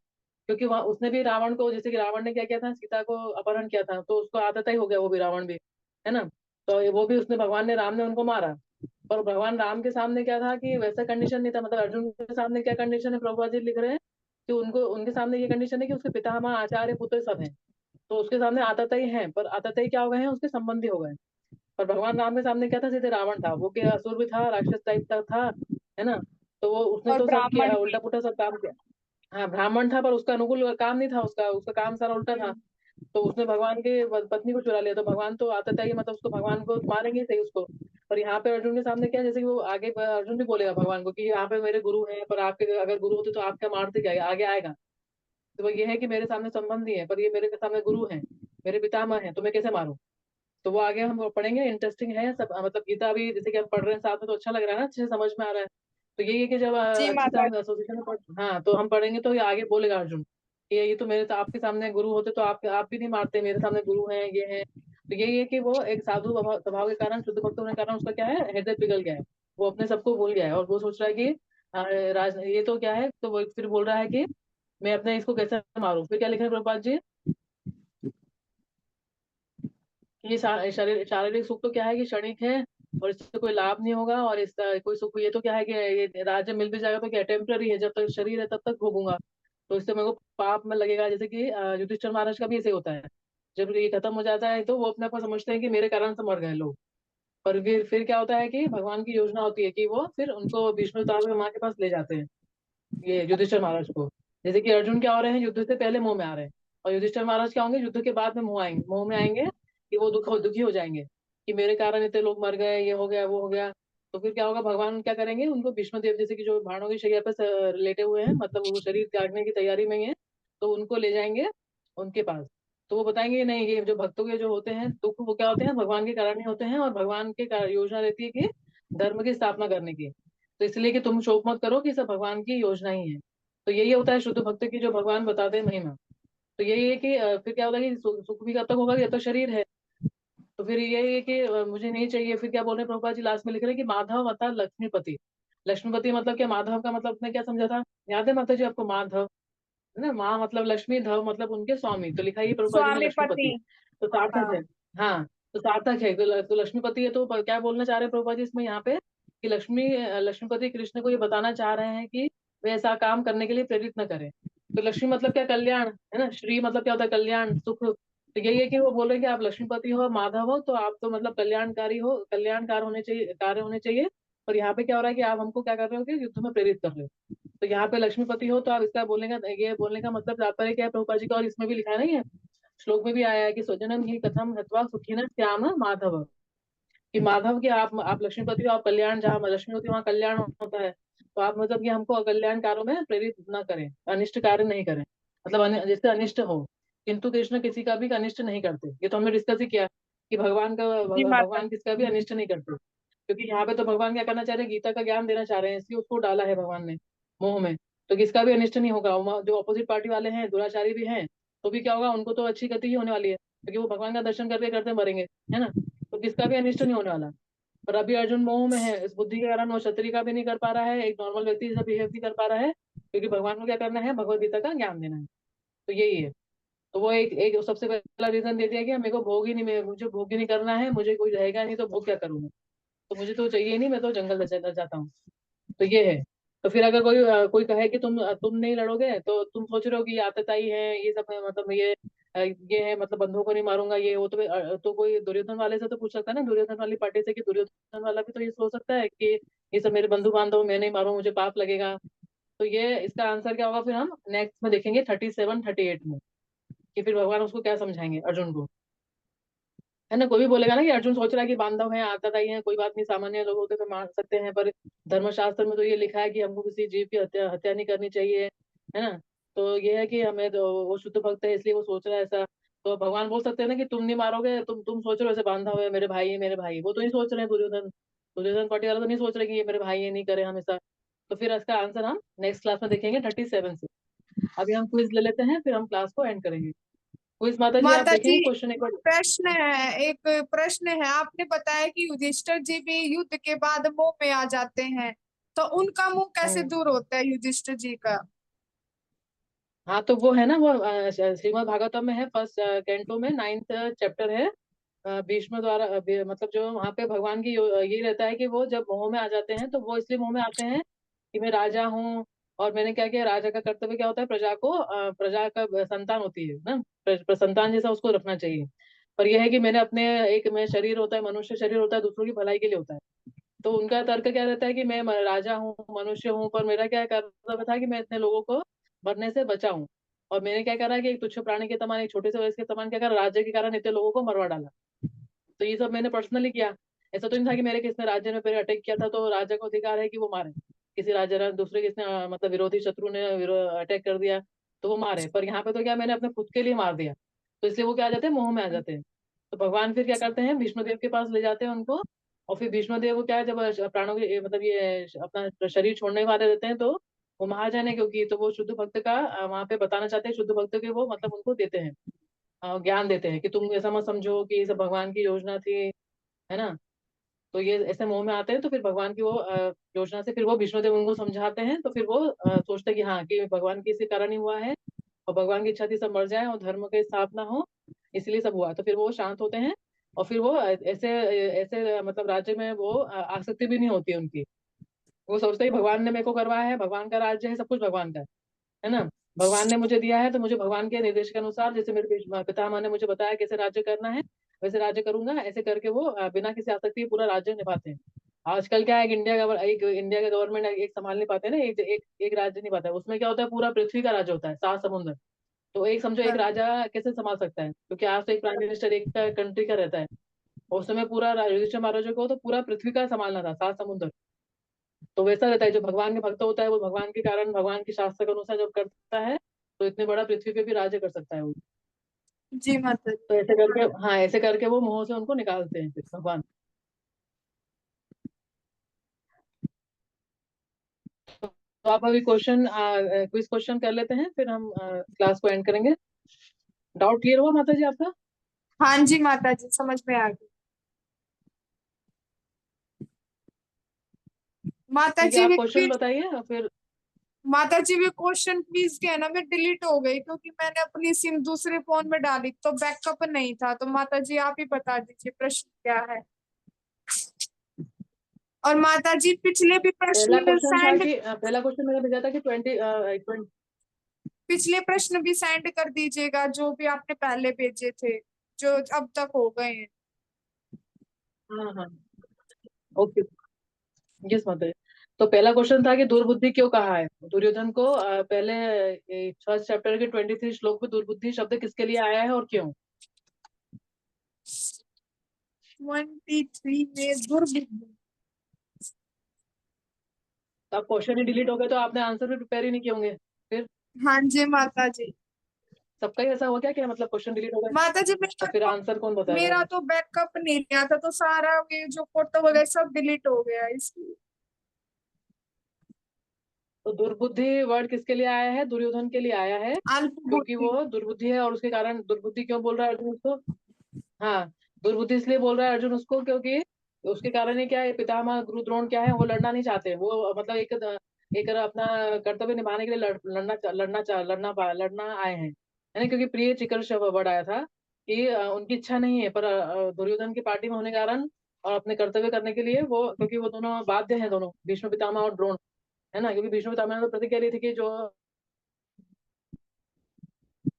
क्योंकि वहां उसने भी रावण को, जैसे कि रावण ने क्या किया था, सीता को अपहरण किया था, तो उसको आदत ही हो गया, वो भी रावण भी, है ना। तो वो भी उसने, भगवान ने, राम ने उनको मारा। पर भगवान राम के सामने क्या था कि वैसा कंडीशन नहीं था, मतलब अर्जुन के सामने क्या कंडीशन है, प्रभुपा जी लिख रहे हैं कि उनको, उनके सामने ये कंडीशन है कि उसके पितामह, आचार्य, पुत्र सब हैं। तो उसके सामने आतताई हैं, पर आतताई क्या हो गए हैं, उसके संबंधी हो गए। पर भगवान राम के सामने क्या था, सीधे रावण था, वो क्या असुर भी था, राक्षस टाइप का था, है ना। तो वो उसने और तो सब ब्राह्मण किया, भी। उल्टा पुल्टा सब काम किया। हाँ, ब्राह्मण था, पर उसका अनुकूल काम नहीं था, उसका उसका काम सारा उल्टा था। हम्म, तो उसने भगवान के पत्नी को चुरा लिया, तो भगवान तो आतताई, मतलब उसको, भगवान को मारेंगे सही उसको। पर यहाँ पे अर्जुन के सामने क्या है, जैसे कि वो आगे अर्जुन भी बोलेगा भगवान को कि यहाँ पे मेरे गुरु हैं, पर आपके अगर गुरु होते तो आप क्या मारते, क्या आगे आएगा। तो वो ये है कि मेरे सामने संबंधी है, पर ये मेरे सामने गुरु हैं, मेरे पितामह हैं, तो मैं कैसे मारूं। तो वो आगे हम पढ़ेंगे, इंटरेस्टिंग है सब, मतलब गीता भी जैसे कि हम पढ़ रहे हैं साथ में, तो अच्छा लग रहा है ना, अच्छे से समझ में आ रहा है। तो यही है कि जब जी अच्छे से माता हम जी। एसोसिएशन में हाँ, तो हम पढ़ेंगे तो ये आगे बोलेगा अर्जुन कि ये तो मेरे, तो आपके सामने गुरु होते तो आप भी नहीं मारते, मेरे सामने गुरु हैं, ये हैं। तो यही है कि वो एक साधु स्वभाव के कारण, शुद्ध भक्त होने के कारण उसका क्या है, हृदय पिघल गया है, वो अपने सबको भूल गया है, और वो सोच रहा है कि ये तो क्या है, तो वो फिर बोल रहा है कि मैं अपने इसको कैसे मारूं। फिर क्या लिखे हैं प्रभुपाद जी, ये शारीरिक सुख तो क्या है कि क्षणिक है, और इससे कोई लाभ नहीं होगा, और इसका कोई सुख, ये तो क्या है कि ये राज्य मिल भी जाएगा तो क्या टेम्पररी है, जब तक शरीर है तब तक भोगूंगा। तो इससे मेरे को पाप में लगेगा, जैसे कि युधिष्ठिर महाराज का भी ऐसे होता है, जब ये खत्म हो जाता है तो वो अपने आप को समझते हैं कि मेरे कारण से मर गए लोग। पर फिर क्या होता है कि भगवान की योजना होती है कि वो फिर उनको भीष्म पितामह माँ के पास ले जाते हैं, ये युधिष्ठिर महाराज को। जैसे कि अर्जुन क्या हो रहे हैं, युद्ध से पहले मोह में आ रहे हैं, और युधिष्ठिर महाराज क्या होंगे, युद्ध के बाद में मोह में आएंगे, कि वो दुखी हो जाएंगे कि मेरे कारण इतने लोग मर गए, ये हो गया, वो हो गया। तो फिर क्या होगा, भगवान क्या करेंगे, उनको भीष्म देव जैसे कि जो भाणों की शैया पे लेटे हुए हैं, मतलब वो शरीर त्यागने की तैयारी में ही है, तो उनको ले जाएंगे उनके पास। तो वो बताएंगे नहीं, ये जो भक्तों के जो होते हैं दुख, वो क्या होते हैं, भगवान के कारण ही होते हैं, और भगवान के योजना रहती है कि धर्म की स्थापना करने की। तो इसलिए कि तुम शोक मत करो, कि सब भगवान की योजना ही है। तो यही होता है शुद्ध भक्त की, जो भगवान बताते हैं महिमा। तो यही है कि फिर क्या होता है कि सुख भी कब तक होगा, जब तक शरीर है। तो फिर यही है कि मुझे नहीं चाहिए। फिर क्या बोल रहे हैं प्रभुपाद जी, लास्ट में लिख रहे हैं कि माधव अतः लक्ष्मीपति। लक्ष्मीपति मतलब क्या, माधव का मतलब आपने क्या समझा था, याद है माता जी आपको, माधव है ना, माँ मतलब लक्ष्मी, धव मतलब उनके स्वामी, तो लिखा है प्रभुपाद जी ने स्वामी पति। लक्ष्मीपति। तो सार्थक हाँ। है। हाँ, तो सार्थक है, तो लक्ष्मीपति है, तो क्या बोलना चाह रहे हैं प्रभुपाद जी इसमें यहाँ पे, कि लक्ष्मीपति कृष्ण को ये बताना चाह रहे हैं कि वे ऐसा काम करने के लिए प्रेरित न करें। तो लक्ष्मी मतलब क्या, कल्याण, है ना, श्री मतलब क्या होता है, कल्याण, सुख। तो यही है कि वो बोल रहे हैं कि आप लक्ष्मीपति हो, माधव हो, तो आप तो मतलब कल्याणकारी हो, कल्याणकार होने चाहिए, कार्य होने चाहिए। और यहाँ पे क्या हो रहा है कि आप हमको क्या कर रहे हो, कि युद्ध में प्रेरित कर रहे हो। तो यहाँ पे लक्ष्मीपति हो, तो आप इसका बोलने का, ये बोलने का मतलब तात्पर्य क्या है प्रभुपाद जी का, और इसमें भी लिखा है ना, ये श्लोक में भी आया है कि स्वजनम ही कथम हत्वा सुखिन श्याम माधव, कि माधव के आप लक्ष्मीपति हो, आप कल्याण, जहाँ लक्ष्मी होती है वहाँ कल्याण होता है। तो आप मतलब कि हमको अकल्याण कार्यों में प्रेरित न करें, अनिष्ट कार्य नहीं करें, मतलब जिससे अनिष्ट हो। किंतु कृष्ण किसी का भी अनिष्ट नहीं करते, ये तो हमने डिस्कस ही किया कि जी माता भगवान जी। किसका भी अनिष्ट नहीं करते। क्योंकि यहाँ पे तो भगवान क्या करना चाह रहे हैं, गीता का ज्ञान देना चाह रहे हैं, इसलिए उसको डाला है भगवान ने मोह में। तो किसका भी अनिष्ट नहीं होगा, जो अपोजिट पार्टी वाले हैं, दुराचारी भी हैं, तो भी क्या होगा, उनको तो अच्छी गति ही होने वाली है, क्योंकि वो भगवान का दर्शन करते करते मरेंगे, है ना। तो किसका भी अनिष्ट नहीं होने वाला। पर अभी अर्जुन मोह में है, इस बुद्धि के कारण वो क्षत्रिय का भी नहीं कर पा रहा है, एक नॉर्मल व्यक्ति जैसा बिहेव नहीं कर पा रहा है, क्योंकि भगवान को क्या करना है, भगवत गीता का ज्ञान देना है। तो यही है। तो वो एक एक सबसे पहला रीजन दे दिया कि मेरे को भोग ही नहीं, मुझे भोग ही नहीं करना है, मुझे कोई रहेगा नहीं, तो भोग क्या करूंगा, तो मुझे तो चाहिए नहीं, मैं तो जंगल जाता हूँ। तो ये है। तो फिर अगर कोई कहे कि तुम नहीं लड़ोगे, तो तुम सोच रहे हो कि ये आतताई है, ये सब मतलब ये है, मतलब बंधुओं को नहीं मारूंगा, ये वो, तो कोई दुर्योधन वाले से तो पूछ सकता है ना, दुर्योधन वाली पार्टी से, कि दुर्योधन वाला भी तो ये सोच सकता है कि ये सब मेरे बंधु बांधव, मैं नहीं मारूं, मुझे पाप लगेगा। तो ये इसका आंसर क्या होगा, फिर हम नेक्स्ट में देखेंगे 37-38 में, कि फिर भगवान उसको क्या समझाएंगे अर्जुन को, है ना। कोई भी बोलेगा ना कि अर्जुन सोच रहा है कि बांधव है, आतताई है, कोई बात नहीं, सामान्य लोग होते तो मार सकते हैं, पर धर्मशास्त्र में तो ये लिखा है कि हमको किसी जीव की हत्या हत्या नहीं करनी चाहिए, है ना। तो ये है कि हमें तो वो शुद्ध भक्त है इसलिए वो सोच रहा है ऐसा। तो भगवान बोल सकते हैं ना कि तुम नहीं मारोगे, तुम सोच रहे हो ऐसे बांधा हुआ है मेरे भाई है मेरे भाई, वो तो नहीं सोच रहे हैं दुर्योधन। दुर्योधन पार्टी वाला तो नहीं सोच रहे कि ये मेरे भाई है, नहीं करे हमेशा। तो फिर इसका आंसर हम नेक्स्ट क्लास में देखेंगे 37 से। अभी हम क्विज ले लेते हैं, फिर हम क्लास को एंड करेंगे। क्विज माता जी आप माता जी, देखेंगे क्वेश्चन एक बार। प्रश्न है, एक प्रश्न है। आपने बताया कि युधिष्ठिर जी भी युद्ध के बाद मोह में आ जाते हैं, तो उनका मोह कैसे हम्म। दूर होता है युधिष्ठिर जी का? हाँ तो वो है ना, वो श्रीमद् भागवतम में है, फर्स्ट कैंटो में 9th चैप्टर है। भीष्म द्वारा मतलब जो वहाँ पे भगवान की ये रहता है कि वो जब मोह में आ जाते हैं तो वो इसलिए मोह में आते हैं कि मैं राजा हूँ, और मैंने क्या किया, राजा का कर्तव्य क्या होता है, प्रजा को प्रजा का संतान होती है ना, संतान जैसा उसको रखना चाहिए। पर यह है कि मैंने अपने एक में शरीर होता है, मनुष्य शरीर होता है, दूसरों की भलाई के लिए होता है। तो उनका तर्क क्या रहता है कि मैं राजा हूँ, मनुष्य हूँ, पर मेरा क्या कर्तव्य था कि मैं इतने लोगों को मरने से बचाऊं। और मैंने क्या करा कि एक तुच्छ प्राणी के समान, एक छोटे से वयस्क के समान क्या करा, राज्य के कारण इतने लोगों को मरवा डाला। तो ये सब मैंने पर्सनली किया। ऐसा तो नहीं था कि मेरे किसने राज्य ने मेरे अटैक किया था तो राज्य को अधिकार है कि वो मारे। किसी राज्य ने दूसरे किसने मतलब विरोधी शत्रु ने अटैक कर दिया तो वो मारे। पर यहाँ पे तो क्या, मैंने अपने खुद के लिए मार दिया, तो इसलिए वो क्या आ जाते हैं, मोह में आ जाते हैं। तो भगवान फिर क्या करते हैं, विष्णुदेव के पास ले जाते हैं उनको। और फिर विष्णुदेव को क्या है, जब प्राणों के मतलब ये अपना शरीर छोड़ने वाले रहते हैं तो वो महाजन है, क्योंकि तो वो शुद्ध भक्त का वहां पे बताना चाहते हैं, शुद्ध भक्त के वो मतलब उनको देते हैं, ज्ञान देते हैं कि तुम ऐसा मत समझो कि ये सब भगवान की योजना थी, है ना। तो ये ऐसे मोह में आते हैं तो फिर भगवान की वो योजना से फिर वो विष्णुदेव उनको समझाते हैं, तो फिर वो सोचते हैं कि हाँ कि भगवान के इसी कारण ही हुआ है, और भगवान की इच्छा थी सब मर जाए और धर्म की स्थापना हो, इसलिए सब हुआ। तो फिर वो शांत होते हैं, और फिर वो ऐसे ऐसे मतलब राज्य में वो आसक्ति भी नहीं होती है उनकी। वो सोचते हैं भगवान ने मेरे को करवाया है, भगवान का राज्य है, सब कुछ भगवान का है ना। भगवान ने मुझे दिया है तो मुझे भगवान के निर्देश के अनुसार, जैसे मेरे पितामह ने मुझे बताया कैसे राज्य करना है, वैसे राज्य करूंगा, ऐसे करके वो बिना किसी आसक्ति के पूरा राज्य निभाते हैं। आजकल क्या है कि एक इंडिया का गवर्नमेंट एक संभाल नहीं पाते ना, एक राज्य नहीं पाता है, उसमें क्या होता है, पूरा पृथ्वी का राज्य होता है, 7 समुंदर। तो एक समझो एक हाँ। राजा कैसे संभाल सकता है, क्योंकि आज तो एक प्राइम मिनिस्टर एक कंट्री का रहता है, और उस समय पूरा युधिष्ठिर महाराज को तो पूरा पृथ्वी का संभालना था, 7 समुंदर। तो वैसा रहता है, जो भगवान के भक्त होता है वो भगवान के कारण, भगवान के शास्त्र के अनुसार जब करता है तो इतने बड़ा पृथ्वी पे भी राज्य कर सकता है वो। जी माता जी। तो ऐसे करके, हाँ ऐसे करके वो मोह से उनको निकालते हैं फिर भगवान। तो आप अभी क्वेश्चन क्विज क्वेश्चन कर लेते हैं, फिर हम क्लास को एंड करेंगे। डाउट क्लियर हुआ माता जी आपका? हाँ जी माता जी, समझ में आ गई। माता ठीक है, जी आप भी क्वेश्चन क्विज, बताइए और फिर। माता जी भी क्वेश्चन क्विज के है ना, मैं डिलीट हो गई क्योंकि मैंने अपनी सिम दूसरे फोन में डाली तो बैकअप नहीं था। तो माता जी आप ही बता दीजिए प्रश्न क्या है। और माता जी पिछले भी पहला प्रश्न क्वेश्चन था सेंड, कि पहला क्वेश्चन मैंने भेजा था कि 20। पिछले प्रश्न भी सेंड कर दीजिएगा जो भी आपने पहले भेजे थे, जो अब तक हो गए हैं। हाँ हाँ, ओके। यस माता जी। तो पहला क्वेश्चन था कि दुर्बुद्धि क्यों कहा है दुर्योधन को, पहले फर्स्ट चैप्टर के 23 श्लोक में दुर्बुद्धि शब्द किसके लिए आया है और क्यों। 23 में दुर्बुद्धि। तो आप क्वेश्चन ही डिलीट हो गए तो आपने आंसर भी प्रिपेयर ही नहीं किए होंगे फिर। हाँ जी माता जी। सबका ही ऐसा हुआ क्या मतलब क्वेश्चन डिलीट हो गए, माता जी तो फिर आंसर कौन बताएगा मेरा हमें। तो बैकअप नहीं लिया था, तो सारा ये जो फोटो वगैरह सब डिलीट हो गया इसलिए। तो दुर्बुद्धि वर्ड किसके लिए आया है, दुर्योधन के लिए आया है, अल्प क्योंकि बुद्धि। वो दुर्बुद्धि है और उसके कारण दुर्बुद्धि क्यों बोल रहा है अर्जुन उसको। हाँ, दुर्बुद्धि इसलिए बोल रहा है अर्जुन उसको क्योंकि उसके कारण ही क्या है, पितामह गुरु द्रोण क्या है, वो लड़ना नहीं चाहते, वो मतलब एक अपना कर्तव्य निभाने के लिए लड़ना आए हैं, है ना। क्योंकि प्रिय चिकर्ष वर्ड आया था कि उनकी इच्छा नहीं है, पर दुर्योधन की पार्टी में होने के कारण और अपने कर्तव्य करने के लिए वो, क्योंकि वो दोनों बाध्य हैं, दोनों भीष्म पितामह और द्रोण, है ना। क्योंकि भीष्म पितामह ने तो प्रतिज्ञा ली थी कि जो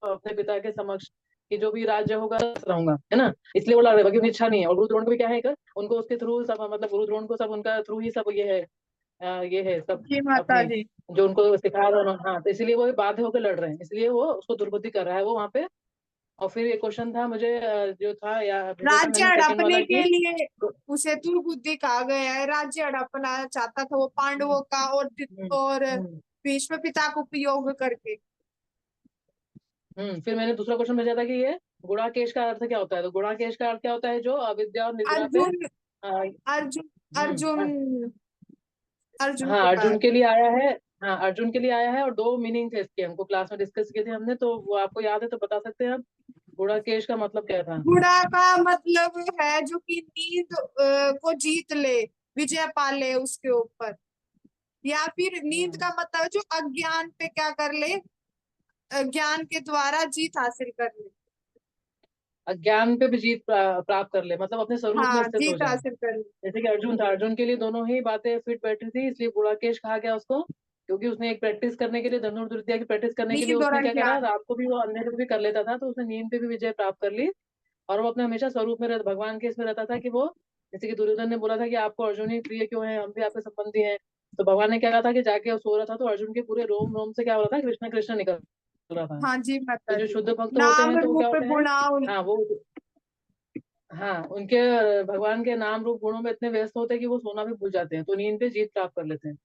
अपने पिता के समक्ष कि जो भी राज्य होगा रहूंगा, है ना। इसलिए वो लड़ रहे, बाकी उनकी इच्छा नहीं है। और गुरु द्रोण को भी क्या है, एक उनको उसके थ्रू सब मतलब गुरु द्रोण को सब उनका थ्रू ही सब ये है, ये है सब जी माता अपने जी। जो उनको सिखा रहा है हाँ, तो इसलिए वो बाध्य होकर लड़ रहे हैं, इसलिए वो उसको दुर्बुद्धि कर रहा है वो वहां पे। और फिर एक क्वेश्चन था मुझे जो था या भेजा था राज्य मैंने सेकंड हड़पने वाला के की। लिए उसे दुर्बुद्धि कहा गया है। राज्य हड़पना चाहता था वो पांडवों का, और हम्म, और हम्म, भीष्म पिता को उपयोग करके। फिर मैंने दूसरा क्वेश्चन भेजा था कि ये गुणाकेश का अर्थ क्या होता है। तो गुणाकेश का अर्थ क्या होता है, जो अविद्या और निद्रा पे अर्जुन आ, अर्जुन हम्म अर्जुन अर्जुन हाँ के अर्जुन पास। के लिए आया है। हाँ अर्जुन के लिए आया है, और दो मीनिंग थे इसके, हमको क्लास में डिस्कस किए थे हमने, तो वो आपको याद है तो बता सकते हैं आप, गुणाकेश का मतलब क्या था। गुणा का मतलब है जो कि नींद को जीत ले, विजय पा ले उसके ऊपर। या फिर नींद हम्म का मतलब है जो अज्ञान पे क्या कर ले, ज्ञान के द्वारा जीत हासिल कर ले। अज्ञान पे भी जीत प्राप्त कर ले, मतलब अपने स्वरूप में हाँ, स्थित हो जीत जाए। हासिल कर ले। जैसे कि अर्जुन था, अर्जुन के लिए दोनों ही बातें फिट बैठी थी, इसलिए गुणाकेश कहा गया उसको, क्योंकि उसने एक प्रैक्टिस करने के लिए, धनुर्विद्या विद्या की प्रैक्टिस करने के लिए नींद और उसने क्या करा, अज्ञान। रात को भी वो अंधेरे में भी कर लेता था, तो उसने नींद पे भी विजय प्राप्त कर ली। और वो अपने हमेशा स्वरूप में भगवान के इसमें रहता था कि वो, जैसे कि दुर्योधन ने बोला था कि आपको अर्जुन ही प्रिय क्यों है, हम भी आपके संबंधी हैं। तो भगवान ने क्या कहा था कि जाके वो सो रहा था, तो अर्जुन के पूरे रोम रोम से क्या हो रहा था, कृष्ण कृष्ण निकल रहा था। हाँ जी तो माता जो जी। शुद्ध भक्त होते नाम हैं तो वो क्या रूप होते हैं, गुणाउल। हाँ वो, हाँ उनके भगवान के नाम रूप गुणों में इतने व्यस्त होते हैं कि वो सोना भी भूल जाते हैं, तो नींद पे जीत प्राप्त कर लेते हैं।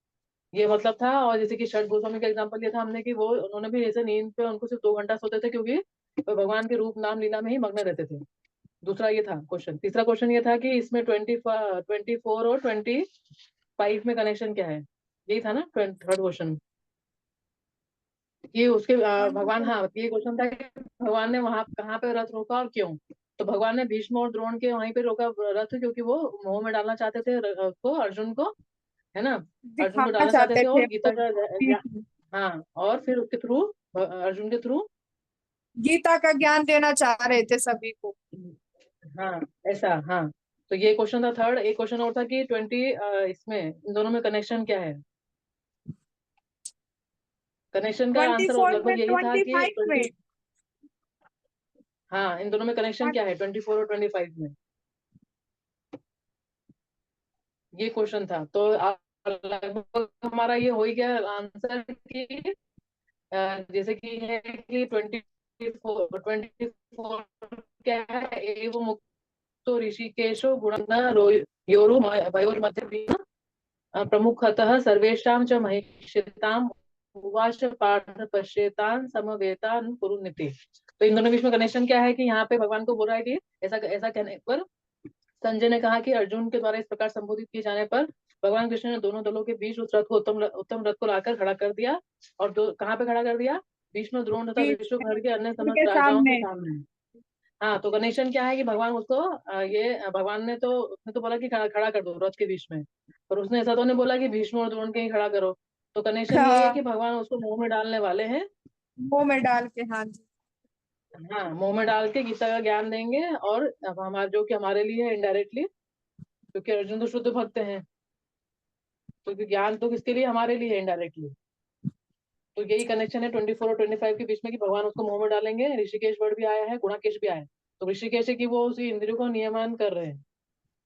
ये मतलब था। और जैसे कि षट गोस्वामी का एग्जांपल लिया था हमने कि वो, उन्होंने भी जैसे नींद पे उनको सिर्फ 2 घंटा सोते थे, क्योंकि वो भगवान के रूप नाम लीला में ही मग्न रहते थे। दूसरा ये था क्वेश्चन। तीसरा क्वेश्चन ये था कि इसमें 24 और 25 में कनेक्शन क्या है, यही था ना थर्ड क्वेश्चन। कि उसके भगवान, हाँ ये क्वेश्चन था कि भगवान ने वहां कहाँ पे रथ रोका और क्यों। तो भगवान ने भीष्म और द्रोण के वहीं पे रोका रथ, क्योंकि वो मोह में डालना चाहते थे को, अर्जुन को, है ना। अर्जुन को दिखाना डालना चाहते चाहते थे, थे और गीता वो का भीष्म। हाँ, और फिर उसके थ्रू, अर्जुन के थ्रू, गीता का ज्ञान देना चाह रहे थे सभी को। हाँ ऐसा, हाँ। तो ये क्वेश्चन था थर्ड। एक क्वेश्चन और था कि 20, इसमें इन दोनों में कनेक्शन क्या है। कनेक्शन का ट्वेंटी आंसर फोर में लगभग यही था ट्वेंटी कि फाइव में 20, हाँ इन दोनों में कनेक्शन क्या है 24 और 25 में, ये क्वेश्चन था। तो लगभग हमारा ये हो ही गया आंसर कि जैसे कि है कि 24 क्या है, एवं मुक्तो ऋषिकेशो गुणन योरु भयोर्मध्ये प्रमुखतः सर्वेषां च महिषिताम् उवाच पार्थ पश्येतान् समवेतान् कुरुनिति। तो इन दोनों के बीच में कनेक्शन क्या है कि यहाँ पे भगवान को बोल रहा है कि ऐसा ऐसा कहने पर संजय ने कहा कि अर्जुन के द्वारा इस प्रकार संबोधित किए जाने पर भगवान कृष्ण ने दोनों दलों के बीच उस रथ को, उत्तम उत्तम रथ को लाकर खड़ा कर दिया। और कहाँ पे खड़ा कर दिया, भीष्म द्रोण तथा विश्वभर के अन्य समस्त उनके राजाओं के सामने। सामने। हाँ तो कनेक्शन क्या है कि भगवान उसको भगवान ने तो, उसने तो बोला कि खड़ा खड़ा कर दो रथ के बीच में, पर उसने ऐसा तो नहीं बोला कि भीष्म और द्रोण के ही खड़ा करो। तो कनेक्शन यही है हाँ, कि भगवान उसको मुंह में डालने वाले हैं। मुंह में डाल के। हाँ जी। हाँ मुंह में डाल के गीता का ज्ञान देंगे, और अब हमारे जो कि हमारे लिए है इनडायरेक्टली, क्योंकि अर्जुन तो शुद्ध भक्त हैं, तो ज्ञान तो किसके लिए, हमारे लिए है इनडायरेक्टली। तो यही कनेक्शन है 24 और 25 के बीच में, कि भगवान उसको मुंह में डालेंगे। ऋषिकेश वर्ड भी आया है, गुणाकेश भी आया है। तो ऋषिकेश है कि वो उसी इंद्रियों को नियमन कर रहे हैं,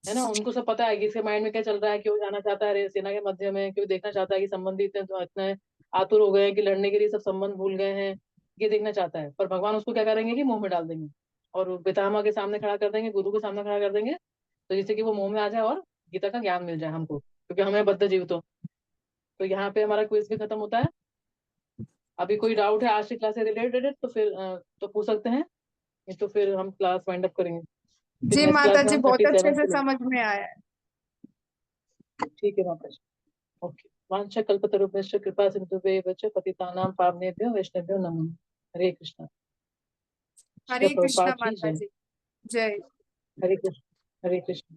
है ना। उनको सब पता है कि इसके माइंड में क्या चल रहा है, क्यों जाना चाहता है सेना के मध्य में, क्यों देखना चाहता है कि संबंधी इतने आतुर हो गए हैं कि लड़ने के लिए सब संबंध भूल गए हैं, ये देखना चाहता है। पर भगवान उसको क्या करेंगे कि मुंह में डाल देंगे, और पितामह के सामने खड़ा कर देंगे, गुरु के सामने खड़ा कर देंगे, तो जिससे कि वो मुंह में आ जाए और गीता का ज्ञान मिल जाए हमको, क्योंकि हमें बद्ध जीव तो यहाँ पे हमारा क्विज भी खत्म होता है। अभी कोई डाउट है आज की क्लास से रिलेटेड तो फिर तो पूछ सकते हैं, नहीं तो फिर हम क्लास वाइंड अप करेंगे। फिर जी नेक्स्ट माता क्लास में जी, हम बहुत अच्छे 37 से से लेंगे। समझ में आया है। ठीक है माता जी। ओके। वाञ्छा कल्पतरुभ्यश्च कृपा सिन्धुभ्येव च पतितानां पावनेभ्यो वैष्णवेभ्यो नमः। हरे कृष्णा। श्रील हरे कृष्णा प्रभुपाद की माता जय। जी। जय। हरे कृष्ण, हरे कृष्ण।